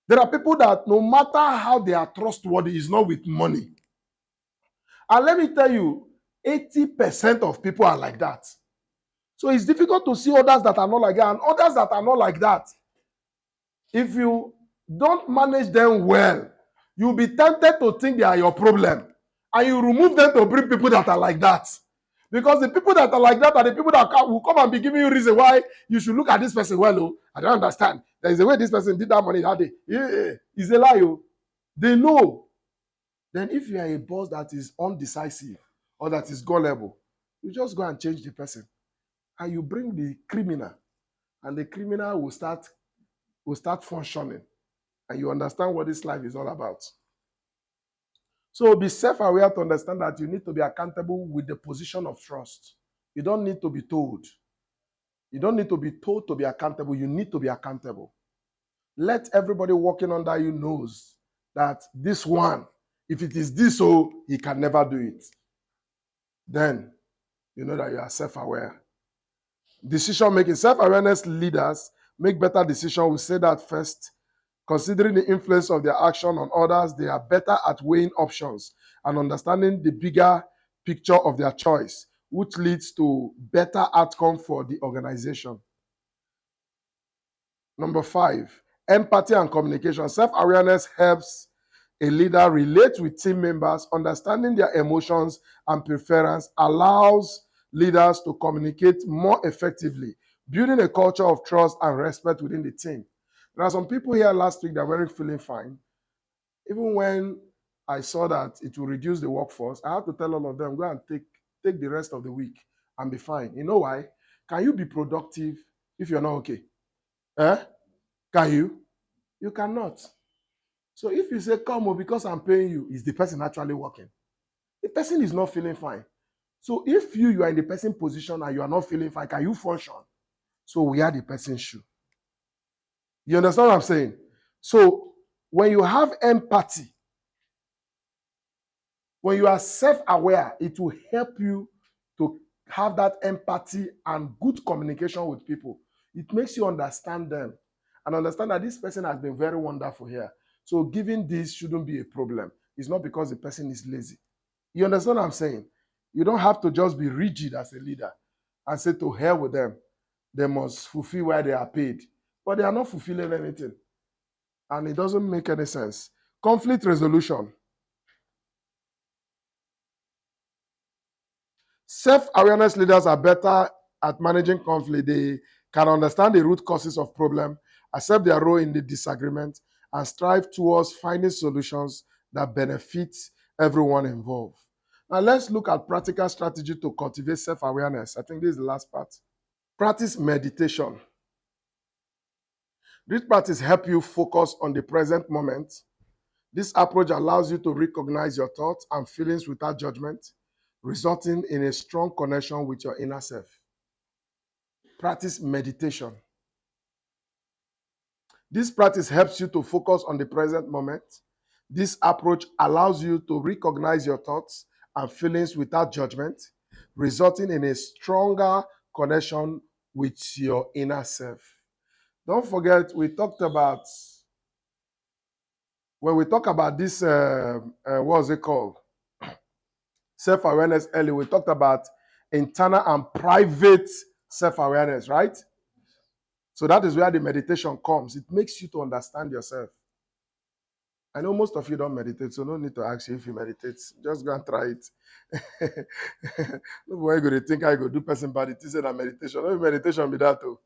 There are people that no matter how they are trustworthy, is not with money. And let me tell you, 80% of people are like that. So it's difficult to see others that are not like that, and others that are not like that. If you don't manage them well, you'll be tempted to think they are your problem. And you remove them to bring people that are like that. Because the people that are like that are the people that will come and be giving you reason why you should look at this person well. Oh, I don't understand. There is a way this person did that money that day. Yeah, it's a lie. Oh. They know. Then if you are a boss that is undecisive or that is gullible, you just go and change the person. And you bring the criminal. And the criminal will start functioning. And you understand what this life is all about. So be self-aware to understand that you need to be accountable with the position of trust. You don't need to be told. You don't need to be told to be accountable. You need to be accountable. Let everybody working under you knows that this one, if it is this, so he can never do it. Then you know that you are self-aware. Decision making. Self-awareness leaders make better decisions. We say that first. Considering the influence of their action on others, they are better at weighing options and understanding the bigger picture of their choice, which leads to better outcome for the organization. Number 5, empathy and communication. Self-awareness helps a leader relate with team members. Understanding their emotions and preference allows leaders to communicate more effectively, building a culture of trust and respect within the team. There are some people here last week that weren't feeling fine. Even when I saw that it will reduce the workforce, I had to tell all of them, go and take the rest of the week and be fine. You know why? Can you be productive if you're not okay? Can you? You cannot. So if you say, come because I'm paying you, is the person actually working? The person is not feeling fine. So if you are in the person position and you are not feeling fine, can you function? So we are the person's shoe. You understand what I'm saying? So when you have empathy, when you are self-aware, it will help you to have that empathy and good communication with people. It makes you understand them and understand that this person has been very wonderful here. So giving this shouldn't be a problem. It's not because the person is lazy. You understand what I'm saying? You don't have to just be rigid as a leader and say to hell with them. They must fulfill where they are paid. But they are not fulfilling anything. And it doesn't make any sense. Conflict resolution. Self-awareness leaders are better at managing conflict. They can understand the root causes of problem, accept their role in the disagreement, and strive towards finding solutions that benefit everyone involved. Now let's look at practical strategy to cultivate self-awareness. I think this is the last part. Practice meditation. This practice helps you focus on the present moment. This approach allows you to recognize your thoughts and feelings without judgment, resulting in a strong connection with your inner self. Practice meditation. This practice helps you to focus on the present moment. This approach allows you to recognize your thoughts and feelings without judgment, resulting in a stronger connection with your inner self. Don't forget, when we talk about this, what was it called? Self-awareness earlier. We talked about internal and private self-awareness, right? So that is where the meditation comes. It makes you to understand yourself. I know most of you don't meditate, so no need to ask you if you meditate. Just go and try it. Nobody going to think I go do person body. It is a meditation. No meditation be that too.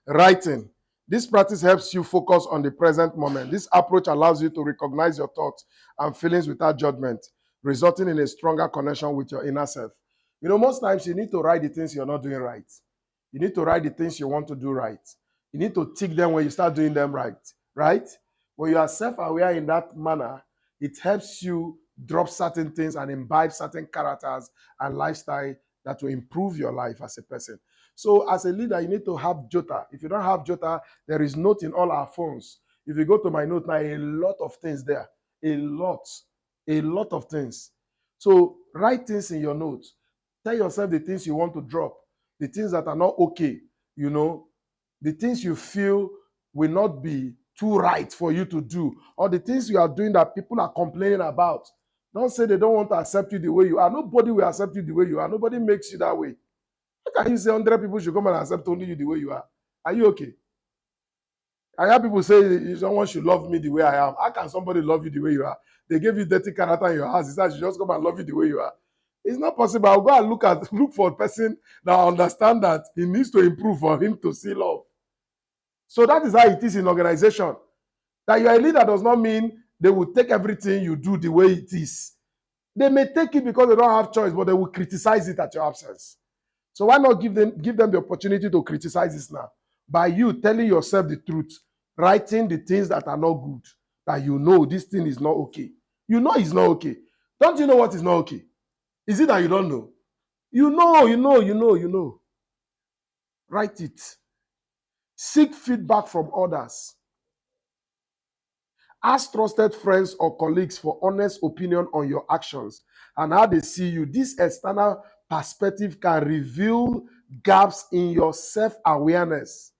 Writing. This practice helps you focus on the present moment. This approach allows you to recognize your thoughts and feelings without judgment, resulting in a stronger connection with your inner self. You know, most times you need to write the things you're not doing right. You need to write the things you want to do right. You need to tick them when you start doing them right. Right? When you are self-aware in that manner, it helps you drop certain things and imbibe certain characters and lifestyle that will improve your life as a person. So as a leader, you need to have Jota. If you don't have Jota, there is note in all our phones. If you go to my note now, a lot of things there. A lot of things. So write things in your notes. Tell yourself the things you want to drop, the things that are not okay, you know, the things you feel will not be too right for you to do, or the things you are doing that people are complaining about. Don't say they don't want to accept you the way you are. Nobody will accept you the way you are. Nobody makes you that way. How can you say 100 people should come and accept only you the way you are? Are you okay? I hear people say someone should love me the way I am. How can somebody love you the way you are? They gave you dirty character in your house. He said, I should just come and love you the way you are. It's not possible. I'll go and look for a person that understand that he needs to improve for him to see love. So that is how it is in organization. That you are a leader does not mean they will take everything you do the way it is. They may take it because they don't have choice, but they will criticize it at your absence. So why not give them the opportunity to criticize this now? By you telling yourself the truth, writing the things that are not good, that you know this thing is not okay. You know it's not okay. Don't you know what is not okay? Is it that you don't know? You know. Write it. Seek feedback from others. Ask trusted friends or colleagues for honest opinion on your actions and how they see you. This external perspective can reveal gaps in your self-awareness.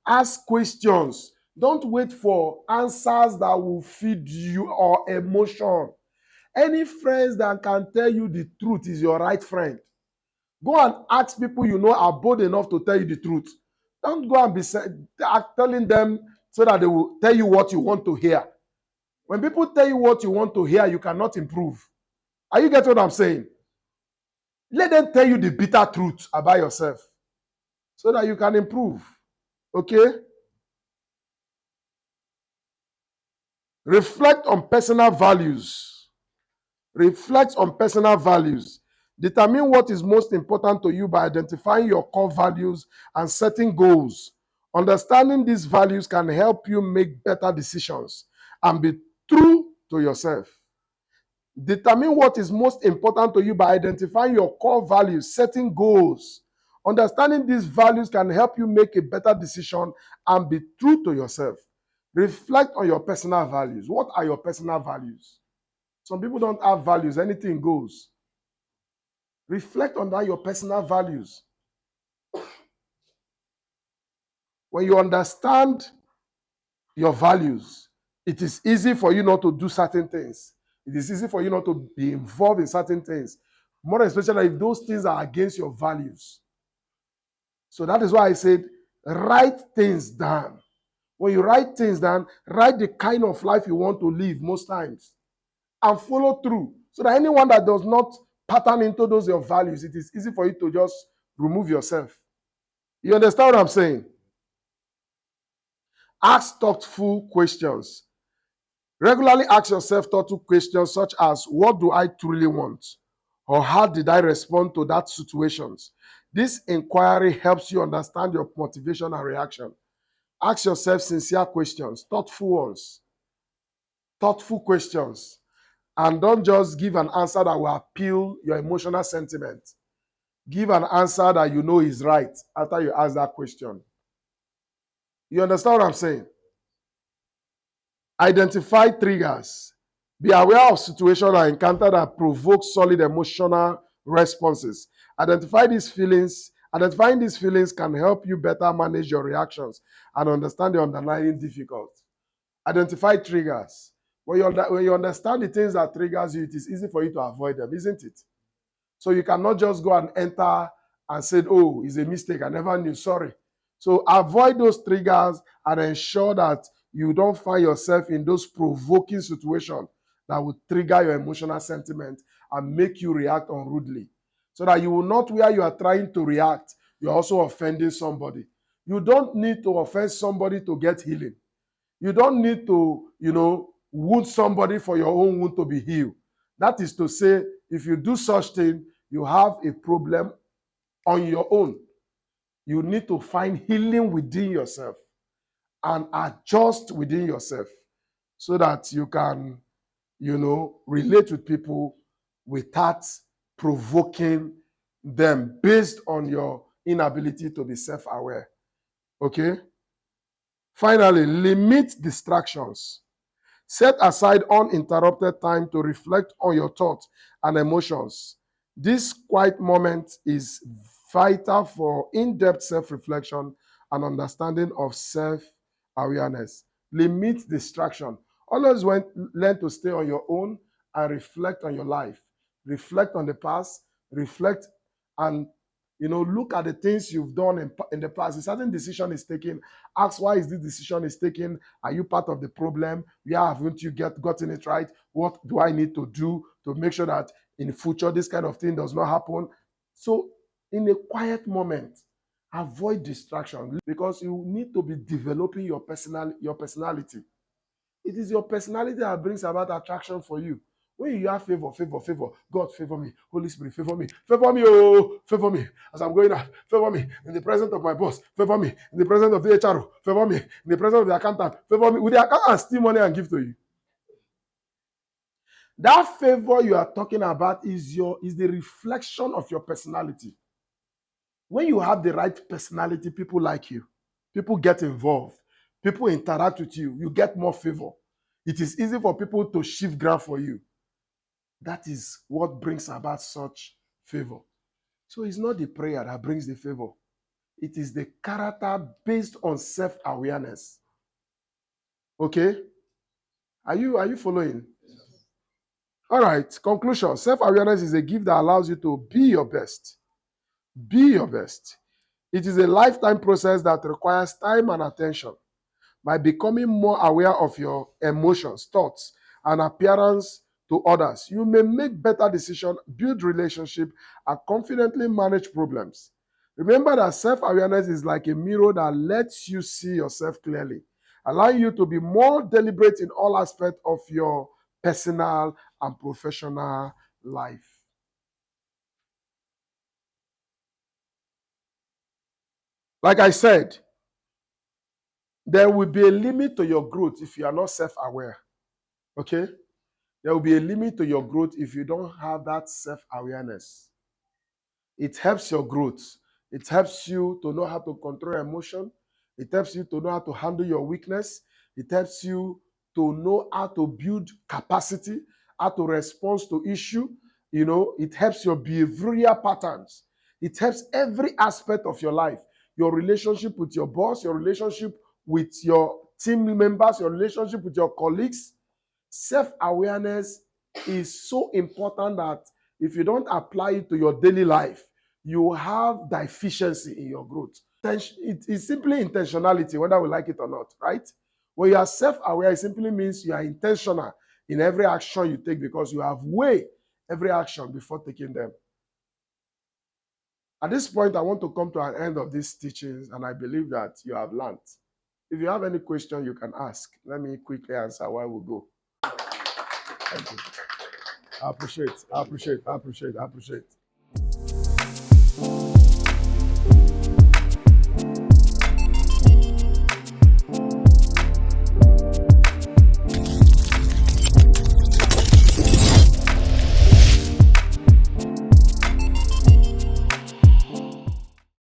Ask questions. Don't wait for answers that will feed you or emotion. Any friends that can tell you the truth is your right friend. Go and ask people you know are bold enough to tell you the truth. Don't go and be telling them so that they will tell you what you want to hear. When people tell you what you want to hear, you cannot improve. Are you getting what I'm saying? Let them tell you the bitter truth about yourself so that you can improve. Okay? Reflect on personal values. Reflect on personal values. Determine what is most important to you by identifying your core values and setting goals. Understanding these values can help you make better decisions and be true to yourself. Determine what is most important to you by identifying your core values, setting goals. Understanding these values can help you make a better decision and be true to yourself. Reflect on your personal values. What are your personal values? Some people don't have values, anything goes. Reflect on that, your personal values. When you understand your values, it is easy for you not to do certain things. It is easy for you not to be involved in certain things, more especially if those things are against your values. So that is why I said, write things down. When you write things down, write the kind of life you want to live most times and follow through. So that anyone that does not pattern into those your values, it is easy for you to just remove yourself. You understand what I'm saying? Ask thoughtful questions. Regularly ask yourself thoughtful questions such as, what do I truly want? Or how did I respond to that situation? This inquiry helps you understand your motivation and reaction. Ask yourself sincere questions, thoughtful ones. Thoughtful questions. And don't just give an answer that will appeal your emotional sentiment. Give an answer that you know is right after you ask that question. You understand what I'm saying? Identify triggers. Be aware of situations or encounters that provoke solid emotional responses. Identifying these feelings can help you better manage your reactions and understand the underlying difficulty. Identify triggers. When you understand the things that triggers you, it is easy for you to avoid them, isn't it? So you cannot just go and enter and said, oh, it's a mistake, I never knew, sorry. So avoid those triggers and ensure that you don't find yourself in those provoking situations that will trigger your emotional sentiment and make you react unrudely. So that you will not, where you are trying to react, you're also offending somebody. You don't need to offend somebody to get healing. You don't need to, wound somebody for your own wound to be healed. That is to say, if you do such thing, you have a problem on your own. You need to find healing within yourself and adjust within yourself so that you can, relate with people without provoking them based on your inability to be self-aware. Okay? Finally, limit distractions. Set aside uninterrupted time to reflect on your thoughts and emotions. This quiet moment is vital for in-depth self-reflection and understanding of self-awareness. Limit distraction. Always learn to stay on your own and reflect on your life. Reflect on the past. Reflect and look at the things you've done in the past. A certain decision is taken. Ask why is this decision is taken. Are you part of the problem? Where haven't you gotten it right? What do I need to do to make sure that in the future this kind of thing does not happen? So in a quiet moment, avoid distraction because you need to be developing your personality. It is your personality that brings about attraction for you. When you have favor, God favor me, Holy Spirit favor me, oh, favor me as I'm going out, favor me in the presence of my boss, favor me in the presence of the HRO, favor me in the presence of the accountant, favor me. With the accountant steal money and give to you. That favor you are talking about is the reflection of your personality. When you have the right personality, people like you, people get involved, people interact with you, you get more favor. It is easy for people to shift ground for you. That is what brings about such favor. So it's not the prayer that brings the favor. It is the character based on self-awareness. Okay? Are you following? All right. Conclusion. Self-awareness is a gift that allows you to be your best. Be your best. It is a lifetime process that requires time and attention. By becoming more aware of your emotions, thoughts, and appearance to others, you may make better decisions, build relationships, and confidently manage problems. Remember that self-awareness is like a mirror that lets you see yourself clearly, allowing you to be more deliberate in all aspects of your personal and professional life. Like I said, there will be a limit to your growth if you are not self-aware. Okay? There will be a limit to your growth if you don't have that self-awareness. It helps your growth. It helps you to know how to control emotion. It helps you to know how to handle your weakness. It helps you to know how to build capacity, how to respond to issue. It helps your behavioral patterns. It helps every aspect of your life. Your relationship with your boss, your relationship with your team members, your relationship with your colleagues. Self-awareness is so important that if you don't apply it to your daily life, you have deficiency in your growth. It is simply intentionality, whether we like it or not, right? When you are self-aware, it simply means you are intentional in every action you take because you have weighed every action before taking them. At this point, I want to come to an end of these teachings, and I believe that you have learned. If you have any question, you can ask. Let me quickly answer while we go. Thank you. I appreciate.